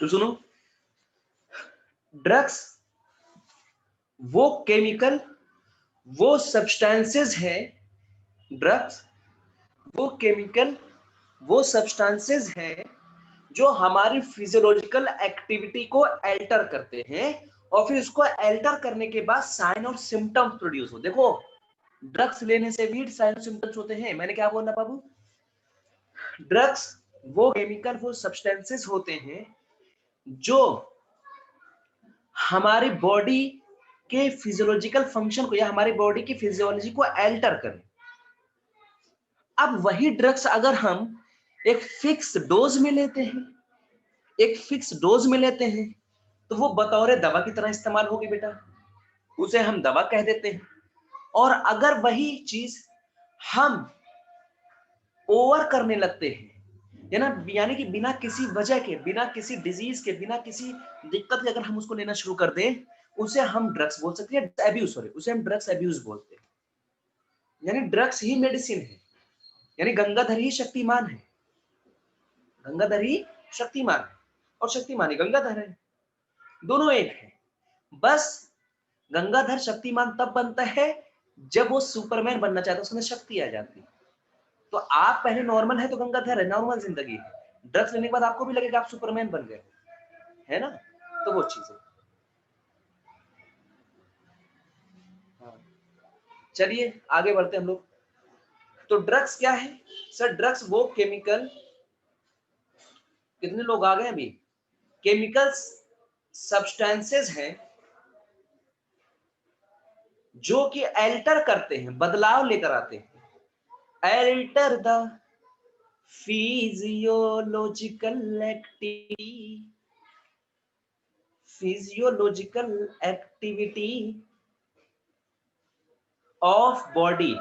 तो सुनो, ड्रग्स वो केमिकल, वो सब्सटेंसेस है, ड्रग्स वो केमिकल, वो सब्सटेंसेस हैं जो हमारी फिजियोलॉजिकल एक्टिविटी को अल्टर करते हैं और फिर उसको अल्टर करने के बाद साइन और सिम्टम्स प्रोड्यूस हो। देखो, ड्रग्स लेने से भी साइन और सिम्टम्स होते हैं। मैंने क्या बोला बाबू? ड्रग्स वो केमिकल, वो सब्सटेंसेस होते हैं जो हमारी बॉडी के फिजियोलॉजिकल फंक्शन को या हमारी बॉडी की फिजियोलॉजी को अल्टर करें। अब वही ड्रग्स अगर हम एक फिक्स डोज में लेते हैं, एक फिक्स डोज में लेते हैं, तो वो बतौर दवा की तरह इस्तेमाल होगी बेटा, उसे हम दवा कह देते हैं। और अगर वही चीज हम ओवर करने लगते हैं, यानी कि बिना किसी वजह के, बिना किसी डिजीज के, बिना किसी दिक्कत के अगर हम उसको लेना शुरू कर दें, उसे हम ड्रग्स बोल सकते हैं, एब्यूज, सॉरी, उसे हम ड्रग्स एब्यूज बोलते हैं। यानी ड्रग्स ही मेडिसिन है, यानी गंगाधर ही शक्तिमान है, गंगाधर ही शक्तिमान है और शक्तिमान ही गंगाधर है, दोनों एक है। बस गंगाधर शक्तिमान तब बनता है जब वो सुपरमैन बनना चाहता है, उसमें शक्ति आ जाती है। तो आप पहले नॉर्मल है तो गंगाधर है, नॉर्मल जिंदगी है। ड्रग्स लेने के बाद आपको भी लगेगा आप सुपरमैन बन गए, है ना? तो वो चीज है। हाँ, चलिए आगे बढ़ते हैं हम लोग। तो ड्रग्स क्या है सर? ड्रग्स वो केमिकल, कितने लोग आ गए अभी? केमिकल्स सब्सटेंसेस हैं जो कि अल्टर करते हैं, बदलाव लेकर आते हैं। Alter the physiological activity of body.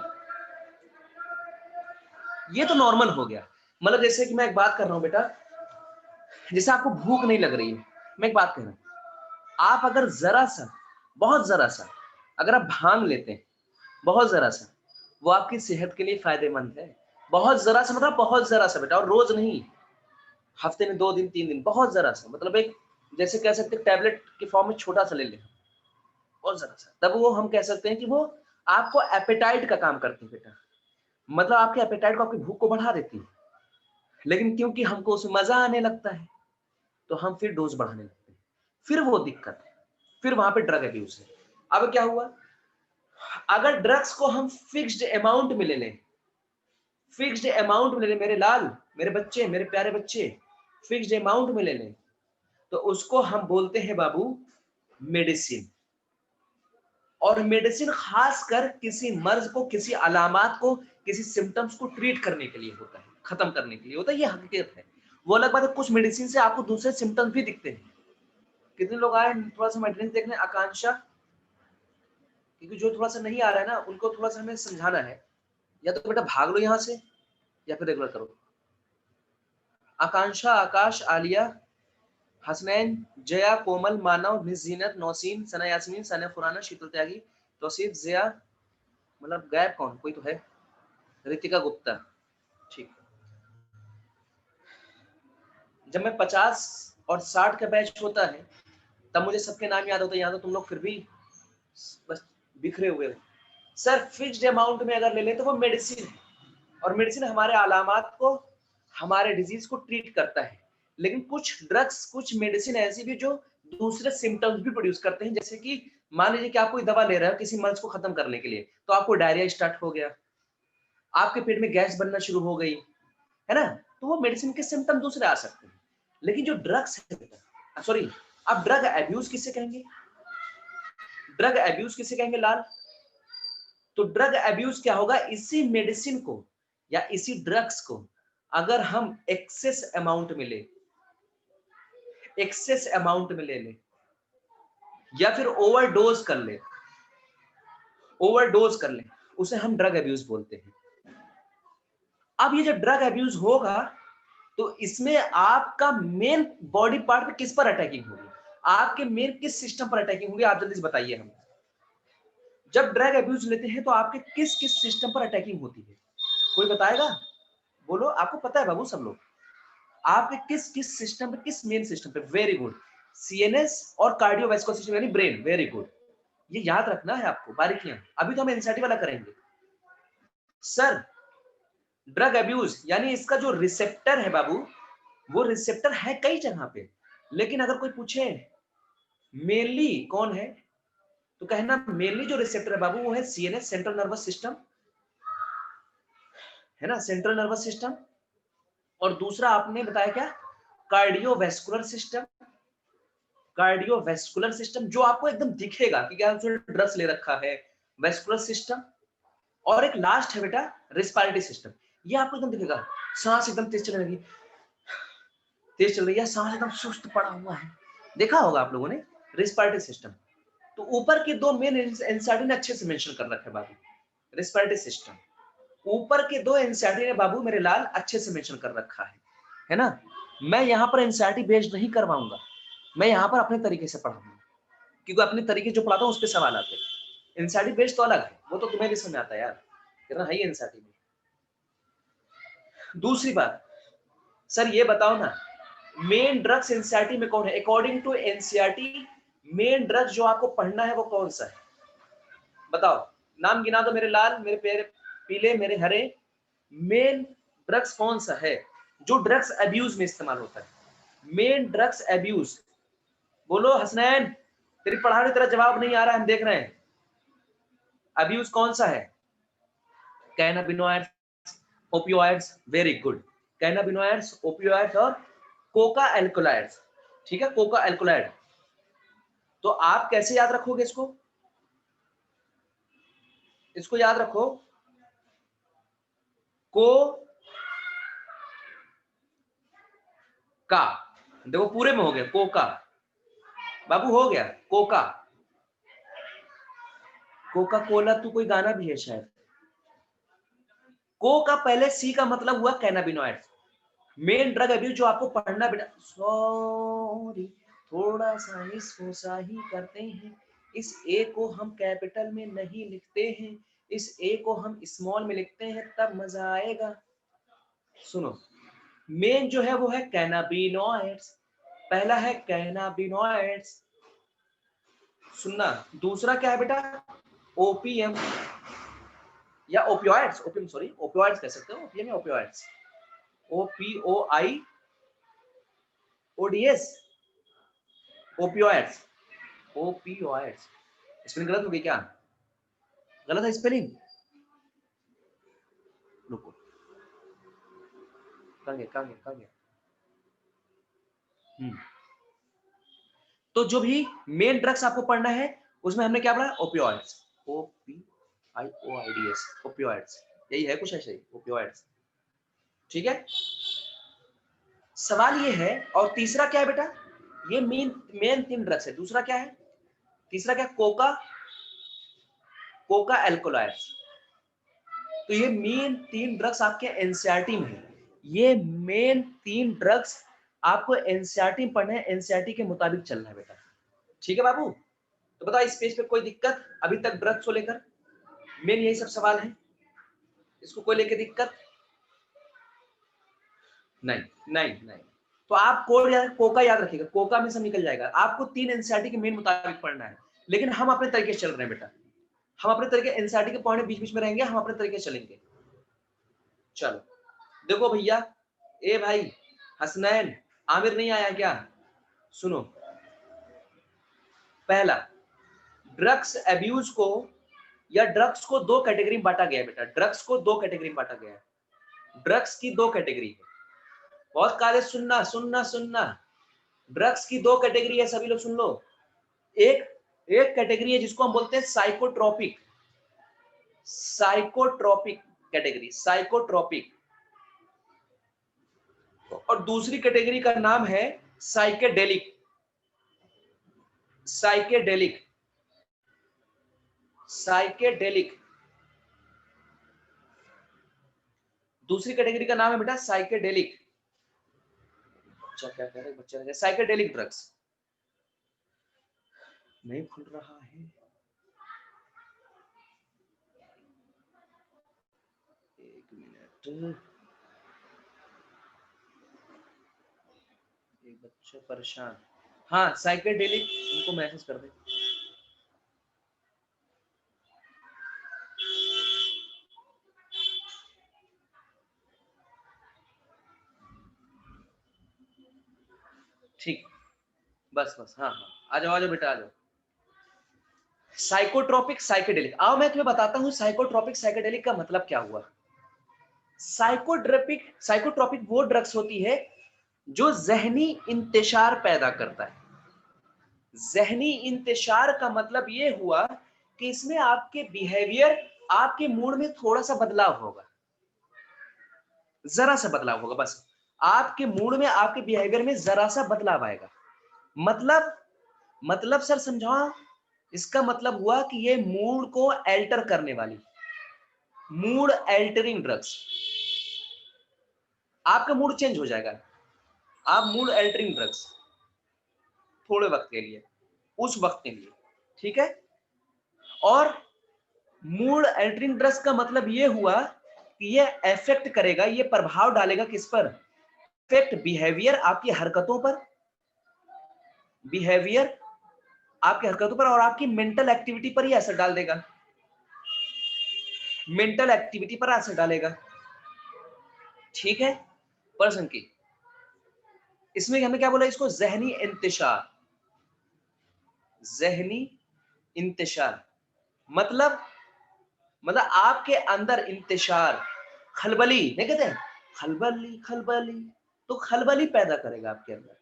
ये तो नॉर्मल हो गया। मतलब जैसे कि मैं एक बात कर रहा हूं बेटा, जैसे आपको भूख नहीं लग रही है, मैं एक बात कह रहा हूं, आप अगर जरा सा, बहुत जरा सा अगर आप भांग लेते हैं, बहुत जरा सा, वो आपकी सेहत के लिए फायदेमंद है। बहुत जरा सा मतलब बहुत जरा सा बेटा, और रोज नहीं, हफ्ते में 2 दिन 3 दिन, बहुत जरा सा, मतलब एक, जैसे कह सकते हैं टैबलेट के फॉर्म में छोटा सा ले लें, बहुत जरा सा, तब वो हम कह सकते हैं कि वो आपको एपेटाइट का काम करती है बेटा। मतलब आपके एपेटाइट को, आपकी भूख को बढ़ा देती है। लेकिन क्योंकि हमको उसमें मजा आने लगता है तो हम फिर डोज बढ़ाने लगते हैं, फिर वो दिक्कत है, फिर वहां पे ड्रग अब्यूज है। अब क्या हुआ, अगर ड्रग्स को हम फिक्स्ड अमाउंट में ले लें, फिक्स्ड अमाउंट में ले लें मेरे लाल, मेरे बच्चे, मेरे प्यारे बच्चे, फिक्स्ड अमाउंट में ले लें, तो उसको हम बोलते हैं बाबू मेडिसिन। और मेडिसिन खासकर किसी मर्ज को, किसी अलामात को, किसी सिम्टम्स को ट्रीट करने के लिए होता है, खत्म करने के लिए होता है, ये हकीकत है। वो अलग बात है, कुछ मेडिसिन से आपको दूसरे सिम्टम्स भी दिखते हैं। कितने लोग आए थोड़ा सा मेंटेनेंस देखने? आकांक्षा, क्योंकि जो थोड़ा सा नहीं आ रहा है ना, उनको थोड़ा सा हमें समझाना है, या तो बेटा भाग लो यहाँ से या फिर रेगुलर करो। आकांक्षा, आकाश, आलिया, हसनैन, जया, कोमल, मानव, मिस जीनत, नौसीन, सना यास्मीन, सना फुराना, शीतल त्यागी, तौसीफ, जिया, मतलब गायब कौन, कोई तो है, रितिका गुप्ता, ठीक। जब मैं 50 और 60 का बैच होता है तब मुझे सबके नाम याद होते हैं, यहाँ तो तुम लोग फिर भी बस बिखरे हुए हो। सर फिक्स्ड अमाउंट में अगर ले लें तो वो मेडिसिन है, और मेडिसिन हमारे अलामात को, हमारे डिजीज को ट्रीट करता है। लेकिन कुछ ड्रग्स, कुछ मेडिसिन ऐसी भी जो दूसरे सिम्टम्स भी प्रोड्यूस करते हैं। जैसे कि मान लीजिए कि आप कोई दवा ले रहे हो किसी मर्ज को खत्म करने के लिए, तो आपको डायरिया स्टार्ट हो गया, आपके पेट में गैस बनना शुरू हो गई, है ना? तो वो मेडिसिन के सिम्टम दूसरे आ सकते हैं। लेकिन जो ड्रग्स है, सॉरी, अब ड्रग अब्यूज किसे कहेंगे? ड्रग अब्यूज किसे कहेंगे लाल? तो ड्रग अब्यूज क्या होगा, इसी मेडिसिन को या इसी ड्रग्स को अगर हम एक्सेस अमाउंट में ले, एक्सेस अमाउंट में ले ले, या फिर ओवरडोज कर ले, ओवरडोज कर ले, उसे हम ड्रग अब्यूज बोलते हैं। अब ये जो ड्रग अब्यूज होगा तो इसमें आपका मेन बॉडी पार्ट पे किस पर अटैकिंग होगी, आपके मेन किस सिस्टम पर अटैकिंग होगी, आप जल्दी से बताइए। हम जब ड्रग अब्यूज लेते हैं तो आपके किस किस सिस्टम पर अटैकिंग होती है, कोई बताएगा? बोलो, आपको पता है बाबू सब लोग? आपके किस किस सिस्टम पे, किस मेन सिस्टम पे? वेरी गुड, सीएनएस और कार्डियोवैस्कुलर सिस्टम यानी ब्रेन। वेरी गुड, ये याद रखना है आपको बारीकियां। अभी तो हम एनसीईआरटी वाला करेंगे। सर ड्रग अब्यूज यानी इसका जो रिसेप्टर है बाबू, वो रिसेप्टर है कई जगह पे, लेकिन अगर कोई पूछे मेनली कौन है, तो कहना मेनली जो रिसेप्टर है बाबू वो है सीएनएस, सेंट्रल नर्वस सिस्टम, है ना, सेंट्रल नर्वस सिस्टम। और दूसरा आपने बताया क्या? Cardiovascular system. कार्डियोवैस्कुलर सिस्टम जो आपको एकदम दिखेगा कि क्या उसने ड्रग्स ले रखा है, वैस्कुलर सिस्टम। और एक लास्ट है बेटा रिस्पायरेटरी सिस्टम, ये आपको एकदम दिखेगा, सांस एकदम तेज चलने लगी, तेज चल रही है, सांस एकदम सुस्त पड़ा हुआ है, देखा होगा आप लोगों ने रिस्पायरेटरी सिस्टम। तो ऊपर के दो मेन एनसीईआरटी ने अच्छे से मेंशन कर रखा है बाबू, रिस्पायरेटरी सिस्टम। ऊपर के दो एनसीईआरटी ने बाबू मेरे लाल अच्छे से मेंशन कर रखा है ना। मैं यहाँ पर एनसीईआरटी बेस्ड नहीं करवाऊंगा, मैं यहाँ पर अपने तरीके से पढ़ाऊंगा, क्योंकि अपने तरीके जो पढ़ाता हूँ उस पर सवाल आते हैं। एनसीईआरटी बेस्ड तो अलग है, वो तो तुम्हें भी समझ आता है यार, कितना है एनसीईआरटी में। दूसरी बात, सर ये बताओ ना, मेन ड्रग्स एनसीईआरटी में कौन है? According to NCERT main drug जो आपको पढ़ना है वो कौन सा है? बताओ, नाम गिना दो मेरे लाल, मेरे पेड़ पीले, मेरे हरे। मेन ड्रग्स कौन सा है जो ड्रग्स अब्यूज में इस्तेमाल होता है? मेन ड्रग्स अब्यूज, बोलो हसनैन, तेरी पढ़ाने तेरा जवाब नहीं आ रहा है, हम देख रहे हैं। अब्यूज कौन सा है? Cannabinoids, opioids, very good, cannabinoids, opioids और कोका एल्कोलाइड्स। ठीक है, कोका एल्कोलाइड। तो आप कैसे याद रखोगे इसको? इसको याद रखो, को का, देखो पूरे में हो गया कोका, बाबू हो गया कोका। कोका कोला तो कोई गाना भी है शायद। को का पहले सी का मतलब हुआ कैनाबिनॉइड। मेन ड्रग अब्यूज जो आपको पढ़ना बेटा, सॉरी थोड़ा सा इसको सही करते हैं, इस ए को हम कैपिटल में नहीं लिखते हैं, इस ए को हम स्मॉल में लिखते हैं, तब मजा आएगा। सुनो, मेन जो है वो है कैनाबिनॉइड्स, पहला है कैनाबिनॉइड्स, सुनना। दूसरा क्या है बेटा? ओपीएम या ओपियोइड्स, ओपीएम सॉरी ओपियोइड्स कह सकते हो, ओपीएम या opioids, opioids, opioids, opioids. Spelling गलत हो गई क्या? गलत है स्पेलिंग? रुको, कहाँ गया? तो जो भी मेन ड्रग्स आपको पढ़ना है उसमें हमने क्या पढ़ा? ओपियोइड्स, ओपीआईओआईडीएस, ओपियोइड्स, यही है कुछ ऐसे ही, ओपियोइड्स। ठीक है, सवाल ये है। और तीसरा क्या है बेटा? ये मेन मेन तीन ड्रग्स है, दूसरा क्या है? तीसरा क्या? Coca, Coca alkaloids. तो ये मेन तीन ड्रग्स आपके एनसीईआरटी में है, ये मेन तीन ड्रग्स आपको एनसीईआरटी में पढ़ने हैं, एनसीईआरटी के मुताबिक चलना है बेटा। ठीक है बाबू? तो बताओ इस पेज पे कोई दिक्कत अभी तक ड्रग्स को लेकर? मेन यही सब सवाल है, इसको कोई लेके दिक्कत? नहीं नहीं नहीं। तो आप कोड याद, कोका याद रखिएगा, कोका में सब निकल जाएगा। आपको तीन एनसीईआरटी के मेन मुताबिक पढ़ना है, लेकिन हम अपने तरीके से चल रहे हैं बेटा, हम अपने तरीके, एनसीईआरटी के पॉइंट बीच बीच में रहेंगे, हम अपने तरीके से चलेंगे। चलो देखो भैया, ए भाई हसनैन, आमिर नहीं आया क्या? सुनो, पहला, ड्रग्स अब्यूज को या ड्रग्स को दो कैटेगरी में बांटा गया है बेटा, ड्रग्स को दो कैटेगरी में बांटा गया है। ड्रग्स की दो कैटेगरी है, बहुत काले, सुनना सुनना सुनना। ड्रग्स की दो कैटेगरी है, सभी लोग सुन लो। एक एक कैटेगरी है जिसको हम बोलते हैं साइकोट्रोपिक, साइकोट्रोपिक कैटेगरी, साइकोट्रोपिक। और दूसरी कैटेगरी का नाम है साइकेडेलिक, साइकेडेलिक, साइकेडेलिक। दूसरी कैटेगरी का नाम है बेटा साइकेडेलिक। बच्चा क्या कह रहे, बच्चा ने साइकेडेलिक ड्रग्स नहीं खुल रहा है, एक मिनट। अच्छा परेशान, हाँ साइकेडेलिक, उनको मैसेज कर दे। ठीक, बस बस, हाँ हाँ, आ जाओ बेटा, आ जाओ। साइकोट्रोपिक साइकेडेलिक, आओ मैं तुम्हें बताता हूँ साइकोट्रोपिक साइकेडेलिक का मतलब क्या हुआ। साइकोट्रोपिक वो ड्रग्स होती है जो जहनी इंतशार पैदा करता है। जहनी इंतशार का मतलब ये हुआ कि इसमें आपके बिहेवियर, आपके मूड में थोड़ा सा बदलाव होगा, जरा सा बदलाव होगा बस। आपके मूड में, आपके बिहेवियर में जरा सा बदलाव आएगा। मतलब सर समझाओ, इसका मतलब हुआ कि ये मूड को एल्टर करने वाली, मूड एल्टरिंग ड्रग्स, आपका मूड चेंज हो जाएगा। आप मूड एल्टरिंग ड्रग्स थोड़े वक्त के लिए, उस वक्त के लिए, ठीक है। और मूड एल्टरिंग ड्रग्स का मतलब ये हुआ कि ये इफेक्ट करेगा, ये प्रभाव डालेगा किस पर, इफेक्ट बिहेवियर, आपकी हरकतों पर, बिहेवियर आपकी हरकतों पर, और आपकी मेंटल एक्टिविटी पर ही असर डाल देगा, मेंटल एक्टिविटी पर असर डालेगा, ठीक है। पर्सन की, इसमें हमें क्या बोला, इसको जहनी इंतशार, जहनी इंतशार मतलब आपके अंदर इंतशार, खलबली नहीं कहते हैं, खलबली खलबली, तो खलबली पैदा करेगा आपके अंदर।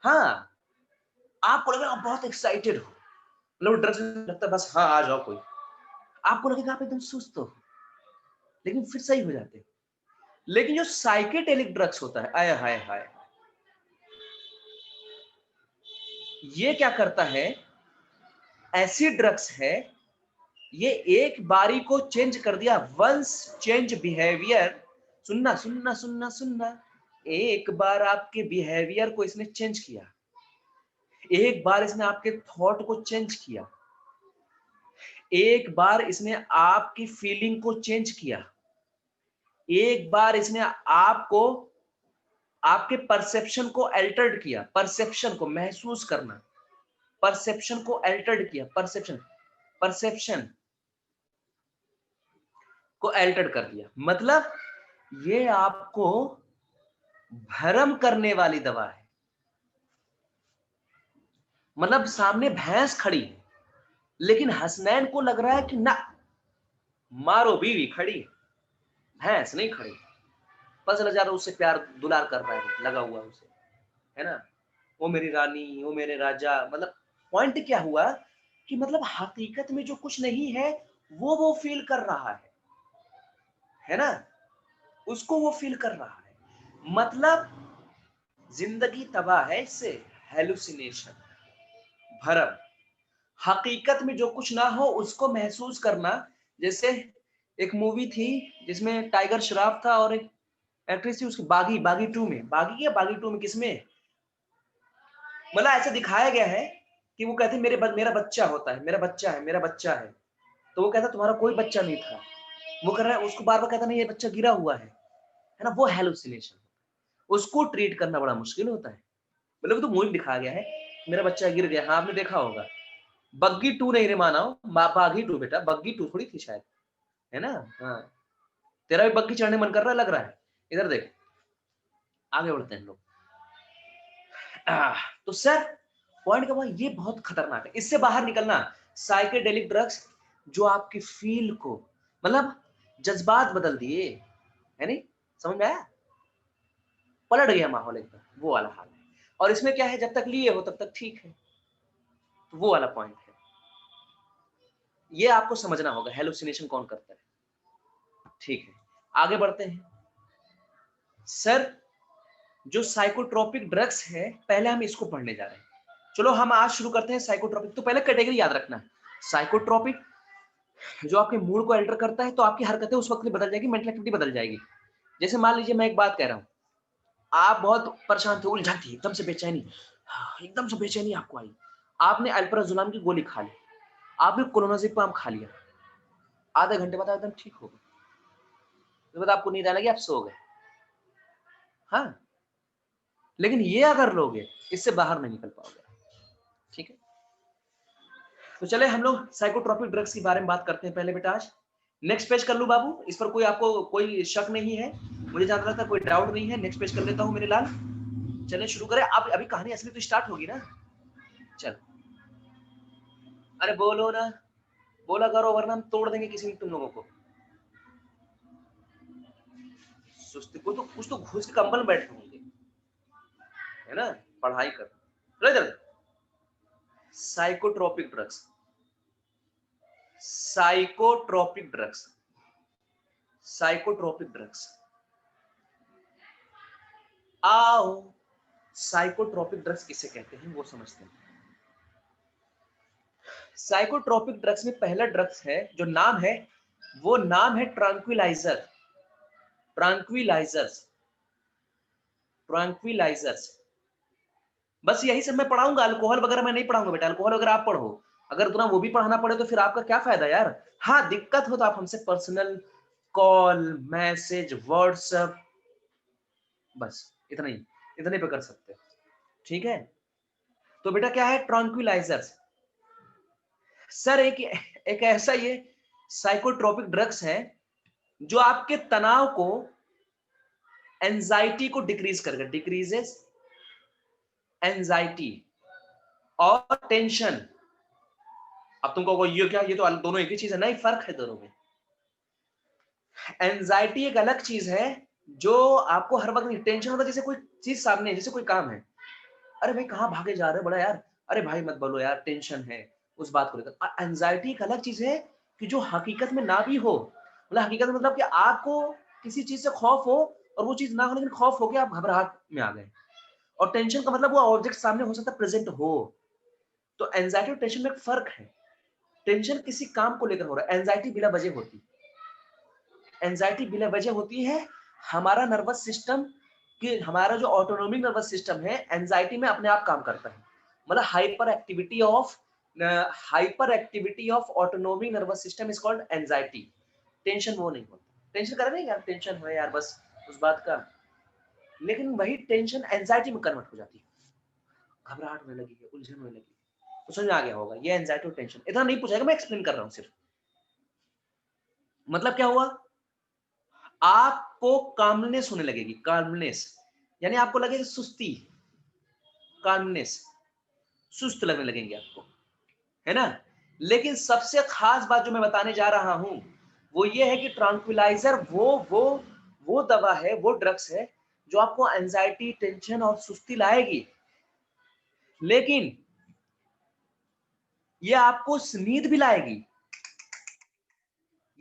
हाँ, आपको लगेगा आप बहुत एक्साइटेड हो, मतलब ड्रग्स लगता है बस हाँ आ जाओ कोई, आपको लगेगा आप एकदम सुस्त हो, लेकिन फिर सही हो जाते हो। लेकिन जो साइकेडेलिक ड्रग्स होता है, आय हाय हाय, ये क्या करता है, ऐसी ड्रग्स है, ये एक बारी को चेंज कर दिया, वंस चेंज बिहेवियर, सुनना सुनना सुनना सुनना, एक बार आपके बिहेवियर को इसने चेंज किया, एक बार इसने आपके थॉट को चेंज किया, एक बार इसने आपकी फीलिंग को चेंज किया, एक बार इसने आपको, आपके परसेप्शन को अल्टर्ड किया, परसेप्शन को महसूस करना, परसेप्शन को अल्टर्ड किया, परसेप्शन परसेप्शन को अल्टर्ड कर दिया। मतलब ये आपको भ्रम करने वाली दवा है। मतलब सामने भैंस खड़ी है, लेकिन हसनैन को लग रहा है कि ना, मारो बीवी खड़ी है, भैंस नहीं खड़ी, 5,000 उससे प्यार दुलार कर रहा है, लगा हुआ उसे, है ना, वो मेरी रानी, वो मेरे राजा। मतलब पॉइंट क्या हुआ कि मतलब हकीकत में जो कुछ नहीं है वो फील कर रहा है ना, उसको वो फील कर रहा है। मतलब जिंदगी तबाह है इससे, हेलुसिनेशन, भरम, हकीकत में जो कुछ ना हो उसको महसूस करना। जैसे एक मूवी थी जिसमें टाइगर श्रॉफ था और एक एक्ट्रेस थी उसकी, बागी, बागी टू में, बागी या बागी टू में किसमें, मतलब ऐसे दिखाया गया है कि वो कहती मेरा बच्चा होता है, मेरा बच्चा है, मेरा बच्चा है, तो वो कहता तुम्हारा कोई बच्चा नहीं था, वो कर रहा है उसको बार बार कहता नहीं ये बच्चा गिरा हुआ है ना, वो हेलुसिनेशन, उसको ट्रीट करना बड़ा मुश्किल होता है। मतलब तो मूवी दिखाया गया है, मेरा बच्चा गिर गया, हाँ आपने देखा होगा, बग्गी टू नहीं रे माना, बागी टू बेटा, बग्गी टू थोड़ी थी शायद, है ना। हाँ, तेरा भी बग्गी चढ़ने मन कर रहा है लग रहा है, इधर देख, आगे बढ़ते हैं लोग। तो सर पॉइंट का ये बहुत खतरनाक है, इससे बाहर निकलना। साइकेडेलिक ड्रग्स जो आपकी फील को, मतलब जज्बात बदल दिए, है नहीं, समझ में आया, पलट गया माहौल एकदम, वो वाला हाल है। और इसमें क्या है, जब तक लिए हो तब तक ठीक है, तो वो वाला पॉइंट है, ये आपको समझना होगा हेलुसिनेशन कौन करता है। ठीक है, आगे बढ़ते हैं। सर जो साइकोट्रोपिक ड्रग्स है, पहले हम इसको पढ़ने जा रहे हैं। चलो हम आज शुरू करते हैं साइकोट्रोपिक। तो पहले कैटेगरी याद रखना है, साइकोट्रोपिक जो आपके मूड को अल्टर करता है, तो आपकी हरकतें उस वक्त में बदल जाएगी, मेंटल एक्टिविटी बदल जाएगी। जैसे मान लीजिए मैं एक बात कह रहा हूँ, आप बहुत परेशान थे, उलझन थी, एकदम से बेचैनी, एकदम से बेचैनी आपको आई, आपने अल्प्राजोलम की गोली खा ली, आपने क्लोनाज़ेपाम खा लिया, आधे घंटे बाद एकदम ठीक हो गए, उसके बाद आपको नींद आने लगी, आप सो गए। हाँ, लेकिन ये अगर लोगे इससे बाहर नहीं निकल पाओगे। ठीक है, तो चले हम लोग साइकोट्रोपिक ड्रग्स के बारे में बात करते हैं पहले बेटा आज। नेक्स्ट पेज कर लूं बाबू, इस पर कोई आपको कोई शक नहीं है, मुझे जान रहा था कोई डाउट नहीं है। नेक्स्ट पेज कर लेता हूं मेरे लाल। चलिए शुरू करें। अब अभी कहानी असली तो स्टार्ट होगी ना। चल, अरे बोलो ना, बोला करो वरना हम तोड़ देंगे किसी दिन तुम लोगों को। सुस्ती को तो कुछ तो घुस के कंबल में बैठे होंगे, है ना, पढ़ाई कर। चलो इधर, psychotropic drugs, psychotropic drugs, psychotropic drugs. आओ साइकोट्रोपिक ड्रग्स किसे कहते हैं वो समझते हैं। साइकोट्रोपिक ड्रग्स में पहला ड्रग्स है जो नाम है, वो नाम है ट्रैंक्विलाइजर। Tranquillisers, tranquillisers. बस यही सब मैं पढ़ाऊंगा, अल्कोहल वगैरह मैं नहीं पढ़ाऊंगा बेटा। अल्कोहल वगैरह आप पढ़ो, अगर तुम्हें वो भी पढ़ाना पड़े तो फिर आपका क्या फायदा यार। हाँ, दिक्कत हो तो आप हमसे पर्सनल कॉल, मैसेज, व्हाट्सएप, बस इतना ही, इतने पे कर सकते हो। ठीक है, तो बेटा क्या है ट्रैंक्विलाइजर्स? सर एक ऐसा ये साइकोट्रोपिक ड्रग्स है जो आपके तनाव को, एंजाइटी को डिक्रीज करेगा, डिक्रीजेस एंजाइटी और टेंशन। अब तुम कहोगे ये क्या, ये तो दोनों एक ही चीज है। नहीं, फर्क है दोनों में। एंजाइटी एक अलग चीज है जो आपको हर वक्त टेंशन होता है, जैसे कोई चीज सामने है, जैसे कोई काम है, अरे भाई कहाँ भागे जा रहे हो बड़ा यार, अरे भाई मत बोलो यार, टेंशन है उस बात को लेकर। एंजाइटी एक अलग चीज है कि जो हकीकत में ना भी हो, मतलब हकीकत में मतलब कि आपको किसी चीज से खौफ हो और वो चीज ना हो, लेकिन खौफ हो गया, आप घबराहट में आ गए। और टेंशन का मतलब वो ऑब्जेक्ट सामने हो सकता है, प्रेजेंट हो। तो एंजाइटी और टेंशन में एक फर्क है। टेंशन किसी काम को लेकर हो रहा है, एंजाइटी बिना वजह होती है। एंजाइटी बिना वजह होती है, हमारा नर्वस सिस्टम कि हमारा जो ऑटोनोमिक नर्वस सिस्टम है एंजाइटी में अपने आप काम करता है। मतलब hyper activity of autonomic nervous system is called anxiety. Tension वो नहीं होता। टेंशन कर रहे हैं यार, टेंशन है यार बस उस बात का, लेकिन वही टेंशन एंजाइटी में कन्वर्ट हो जाती है, घबराहट होने लगी है, उलझन होने लगी है। तो समझ में आ गया होगा ये एंजाइटी और टेंशन। इतना नहीं पूछेगा, मैं एक्सप्लेन कर रहा हूं सिर्फ। मतलब क्या हुआ, आपको कामनेस होने लगेगी, कामनेस, यानी आपको लगेगा सुस्ती, कामनेस, सुस्त लगने लगेंगे आपको, है ना। लेकिन सबसे खास बात जो मैं बताने जा रहा हूं वो ये है कि ट्रैंक्विलाइजर वो दवा है, वो ड्रग्स है जो आपको एंजाइटी, टेंशन और सुस्ती लाएगी, लेकिन ये आपको नींद भी लाएगी,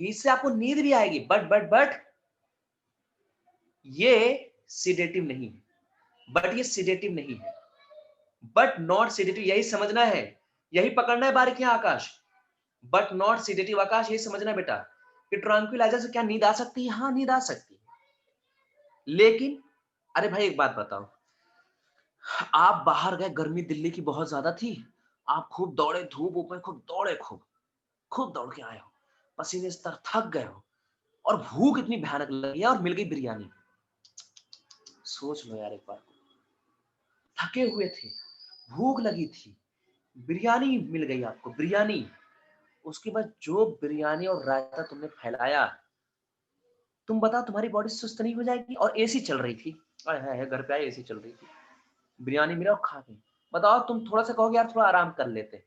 इससे आपको नींद भी आएगी। बट ये सिडेटिव नहीं है, बट ये सिडेटिव नहीं है, बट नॉट सिडेटिव, यही समझना है, यही पकड़ना है बारीकियां आकाश। बट नॉट सिडेटिव आकाश, यही समझना है बेटा कि ट्रैंक्विलाइजर से क्या नींद आ सकती है? हाँ, नींद आ सकती है, लेकिन अरे भाई एक बात बताओ, आप बाहर गए, गर्मी दिल्ली की बहुत ज्यादा थी, आप खूब दौड़े, धूप में खूब दौड़े, खूब दौड़ के आए हो, पसीने से थक गए हो, और भूख इतनी भयानक लगी है और मिल गई बिरयानी। सोच लो यार एक बार, थके हुए थे, भूख लगी थी, बिरयानी मिल गई आपको, बिरयानी। उसके बाद जो बिरयानी और रायता तुमने फैलाया, तुम बताओ तुम्हारी बॉडी सुस्त नहीं हो जाएगी? और एसी चल रही थी, है घर पे आए एसी चल रही थी, बिरयानी मिला और खा गए। बताओ तुम थोड़ा सा कहोगे यार थोड़ा आराम कर लेते,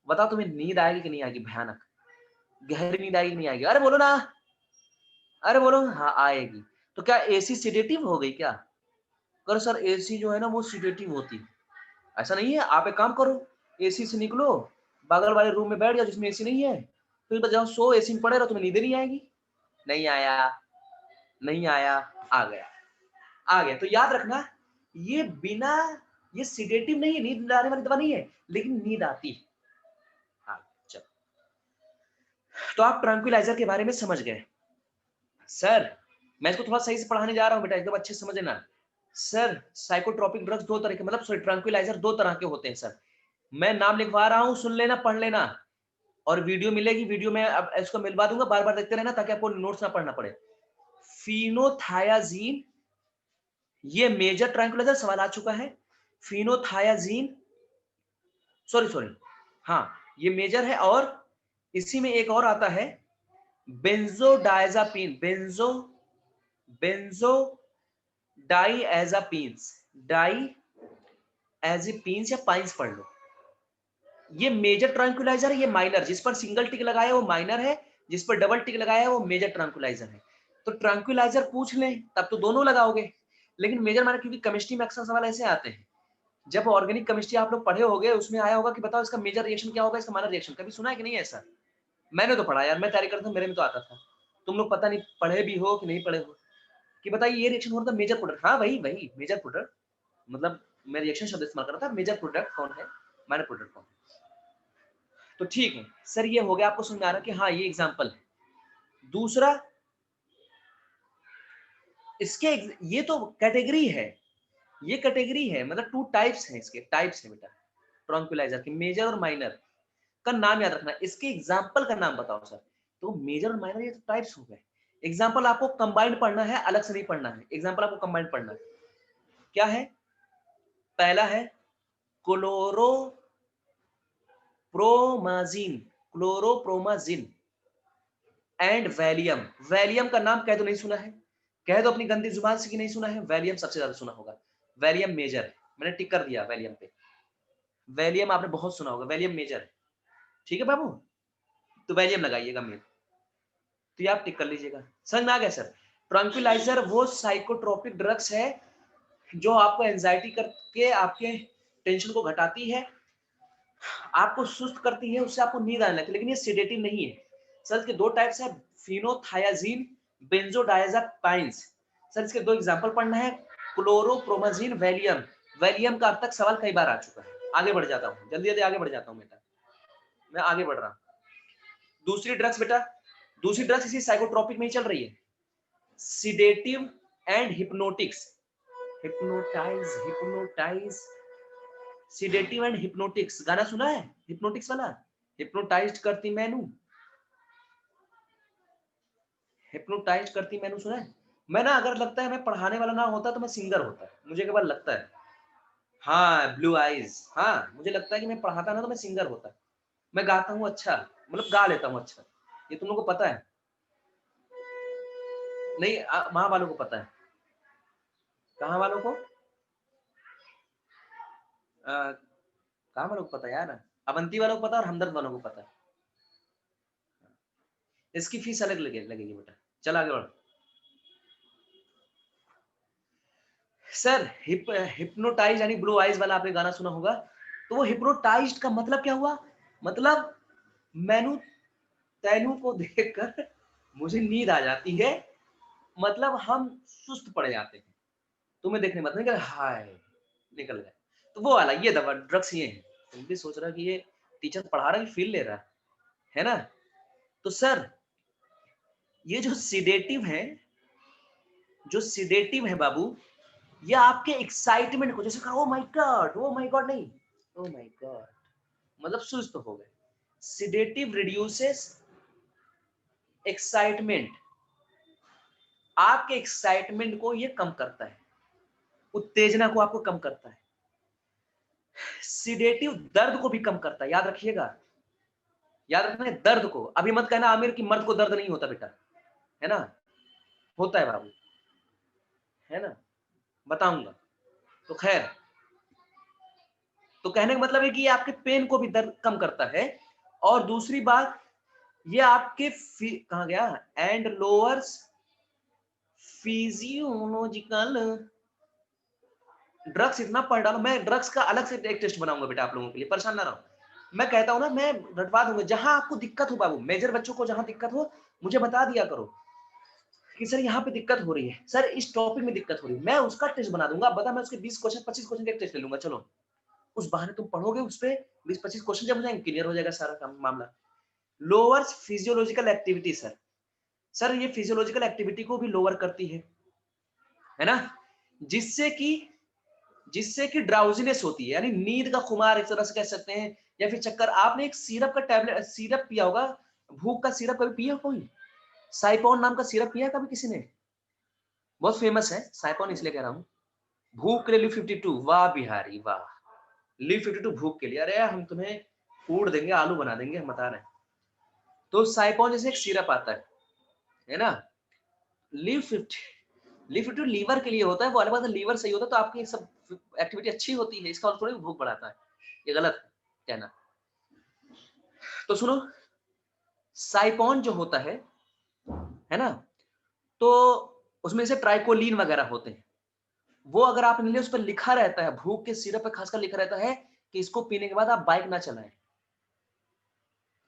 बताओ तुम्हें नींद आएगी कि नहीं आएगी? भयानक गहरी नींद आएगी नहीं आएगी? अरे बोलो ना, अरे बोलो। हाँ आएगी। तो क्या एसी सिडेटिव हो गई क्या? करो सर, एसी जो है ना वो सिडेटिव होती है, ऐसा नहीं है। आप एक काम करो, एसी से निकलो, बगल वाले रूम में बैठ जाओ जिसमें एसी नहीं है, फिर जाओ सो, एसी में पड़े रहो, तुम्हें नींद नहीं आएगी। नहीं आया, नहीं आया, आ गया, आ गया। तो याद रखना, ये बिना, ये सिडेटिव नहीं है, नींद लाने वाली दवा नहीं है, लेकिन नींद आती है। हाँ, चलो, तो आप ट्रैंक्विलाइजर के बारे में समझ गए। सर मैं इसको थोड़ा सही से पढ़ाने जा रहा हूं बेटा, एकदम अच्छे से समझना। सर साइकोट्रोपिक ड्रग्स दो तरह के, मतलब सॉरी ट्रैंक्विलाइजर दो तरह के होते हैं सर। मैं नाम लिखवा रहा हूं, सुन लेना, पढ़ लेना, और वीडियो मिलेगी, वीडियो में अब इसको मिलवा दूंगा, बार बार देखते रहना ताकि आपको नोट्स ना पढ़ना पड़े। फिनोथायाजीन ये मेजर ट्रैंकुलाइजर सवाल आ चुका है। फिनोथायाजीन, सॉरी, हाँ ये मेजर है। और इसी में एक और आता है बेंजोडायजापीन, बेंजो डाइएजापीन्स, डाइएजापीन्स या पाइंस पढ़ लो। ये मेजर ट्रैंकुलाइजर है, ये माइनर। जिस पर सिंगल टिक लगाया वो माइनर है, जिस पर डबल टिक लगाया है वो मेजर ट्रैंकुलाइजर है। तो ट्रैंकुलाइजर पूछ लें तब तो दोनों लगाओगे, लेकिन मेजर माइनर क्योंकि केमिस्ट्री में अक्सर सवाल ऐसे आते हैं। जब ऑर्गेनिक केमिस्ट्री आप लोग पढ़े होगे उसमें आया होगा कि बताओ इसका मेजर रिएक्शन क्या होगा, इसका माइनर रिएक्शन। कभी सुना है कि नहीं ऐसा? मैंने तो पढ़ा यार, मैं तैयारी करता था, मेरे में तो आता था। तुम लोग पता नहीं पढ़े भी हो कि नहीं पढ़े हो, कि बताइए ये रिएक्शन हो रहा था मेजर प्रोडक्ट। हाँ वही वही मेजर प्रोडक्ट, मतलब मैं रिएक्शन शब्द इस्तेमाल कर रहा था। मेजर प्रोडक्ट कौन है, माइनर प्रोडक्ट कौन है। तो ठीक है सर, ये हो गया, आपको समझ में आ रहा कि हाँ ये एग्जाम्पल है। दूसरा, इसके ये तो कैटेगरी है, ये कैटेगरी है, मतलब टू टाइप्स हैं, इसके टाइप्स हैं बेटा ट्रैंकुलाइजर के, मेजर और माइनर का नाम याद रखना। इसके एग्जाम्पल का नाम बताओ सर। तो मेजर और माइनर ये तो टाइप्स हो गए। एग्जाम्पल आपको कंबाइंड पढ़ना है, अलग से नहीं पढ़ना है। एग्जाम्पल आपको कंबाइंड पढ़ना है। क्या है? पहला है क्लोरोप्रोमाजिन, क्लोरोप्रोमाजिन एंड वैलियम। वैलियम का नाम कह दो नहीं सुना है, कह दो अपनी गंदी जुबान से कि नहीं सुना है। वैलियम सबसे ज्यादा सुना होगा, वैलियम मेजर है, मैंने टिक कर दिया वैलियम पे। वैलियम आपने बहुत सुना होगा, वैलियम मेजर है। ठीक है बाबू, तो वैलियम लगाइएगा मेल, तो ये आप टिक कर लीजिएगा। समझ में आ गया सर? ट्रैंक्विलाइजर वो साइकोट्रोपिक ड्रग्स है जो आपको एंजाइटी करके आपके टेंशन को घटाती है, आपको सुस्त करती है, उससे आपको नींद आने लगती है, लेकिन ये सेडेटिव नहीं है। सर इसके दो टाइप्स है, फिनोथायाजीन, बेंजोडायजापाइन्स। सर इसके दो एग्जांपल पढ़ना है, क्लोरोप्रोमाजिन, वैलियम। वैलियम का अब तक सवाल कई बार आ चुका है। आगे बढ़ जाता हूँ, जल्दी जल्दी आगे बढ़ जाता हूँ बेटा, मैं आगे बढ़ रहा हूँ। दूसरी ड्रग्स बेटा, दूसरी ड्रग्स इसी साइकोट्रोपिक में ही चल रही है, sedative and hypnotics. Hypnotize, sedative and hypnotics. गाना सुना है हिप्नोटिक्स वाला? हिप्नोटाइज करती मैनू, हिप्नोटाइज करती मैनू सुना है? मैं ना, अगर लगता है मैं पढ़ाने वाला ना होता तो मैं सिंगर होता, मुझे एक बार लगता है। हाँ ब्लू आइज, हाँ मुझे लगता है कि मैं पढ़ाता ना तो मैं सिंगर होता। मैं गाता हूँ अच्छा, मतलब गा लेता हूँ अच्छा। ये तुम लोगों को पता है? नहीं, वहां वालों को पता है। कहाँ वालों को? कहाँ वालों को पता है यार? अवंती वालों को पता और हमदर्द वालों को पता है। इसकी फीस अलग लगेगी बेटा। चल आगे बढ़ सर। हिप्नोटाइज यानी ब्लू आइज वाला आपने गाना सुना होगा। तो वो हिप्नोटाइज का मतलब क्या हुआ? मतलब मैनू तैनू को देखकर मुझे नींद आ जाती है, मतलब हम सुस्त पड़ जाते हैं। तुम्हें देखने मत निकल, हाय निकल गए। तो वो वाला ये दवा ड्रग्स ये है। तुम भी सोच रहा कि ये टीचर पढ़ा रहा है, फील ले रहा है ना? तो सर ये जो सिडेटिव है, जो सिडेटिव है बाबू, ये आपके एक्साइटमेंट को, जैसे कहा oh my God, oh my God नहीं, ओ माय गॉड, मतलब सुस्त हो गए। सिडेटिव रिड्यूसेस एक्साइटमेंट, आपके एक्साइटमेंट को ये कम करता है, उत्तेजना को आपको कम करता है। सिडेटिव दर्द को भी कम करता है, याद रखिएगा, याद रखना है दर्द को। अभी मत कहना आमिर कि मर्द को दर्द नहीं होता बेटा, है ना? होता है बाबू, है ना? बताऊंगा। तो खैर, तो कहने का मतलब है कि ये आपके पेन को भी दर्द कम करता है। और दूसरी बात, ये आपके कहा गया, एंड लोअर्स फिजियोलॉजिकल। ड्रग्स इतना पढ़ डालो, मैं ड्रग्स का अलग से एक टेस्ट बनाऊंगा बेटा आप लोगों के लिए, परेशान ना रहो। मैं कहता हूं ना, मैं रटवा दूंगा। जहां आपको दिक्कत हो बाबू, मेजर बच्चों को जहां दिक्कत हो मुझे बता दिया करो कि सर यहाँ पे दिक्कत हो रही है, सर इस टॉपिक में दिक्कत हो रही है, मैं उसका टेस्ट बना दूंगा। बता, मैं उसके 20 क्वेश्चन 25 क्वेश्चन का टेस्ट ले लूंगा। चलो, उस बहाने तुम पढ़ोगे, उस पे 20-25 क्वेश्चन जब हो जाएंगे, क्लियर हो जाएगा सारा काम मामला। Lowers physiological activity sir, sir ये फिजियोलॉजिकल एक्टिविटी को भी लोअर करती है ना? जिससे कि ड्राउजीनेस होती है, यानी नींद का खुमार एक तरह से कह सकते हैं, या फिर चक्कर। आपने एक सिरप का टैबलेट, सिरप पिया होगा, भूख का सिरप कभी पिया कोई? साइपॉन नाम का सिरप पिया कभी किसी ने? बहुत फेमस है साइपॉन, इसलिए कह रहा हूं। भूख के लिए लीव 52, वाह बिहारी वाह, लीव 52 भूख के लिए, अरे हम तुम्हें कूट देंगे, आलू बना देंगे, हम बता रहे हैं। तो साइपॉन जैसे एक सिरप आता है ना, लीव 50, लीव 52 लीवर के लिए होता है, वो अलग बात है, लीवर सही होता है तो आपकी सब एक्टिविटी अच्छी होती है, इसका मतलब थोड़ी भूख बढ़ाता है, ये गलत कहना। तो सुनो, साइपॉन जो होता है ना, तो उसमें से ट्राइकोलिन वगैरह होते हैं, वो अगर आपने लिया, उस पर लिखा रहता है, भूख के सिरप पे खासकर लिखा रहता है कि इसको पीने के बाद आप बाइक ना चलाएं।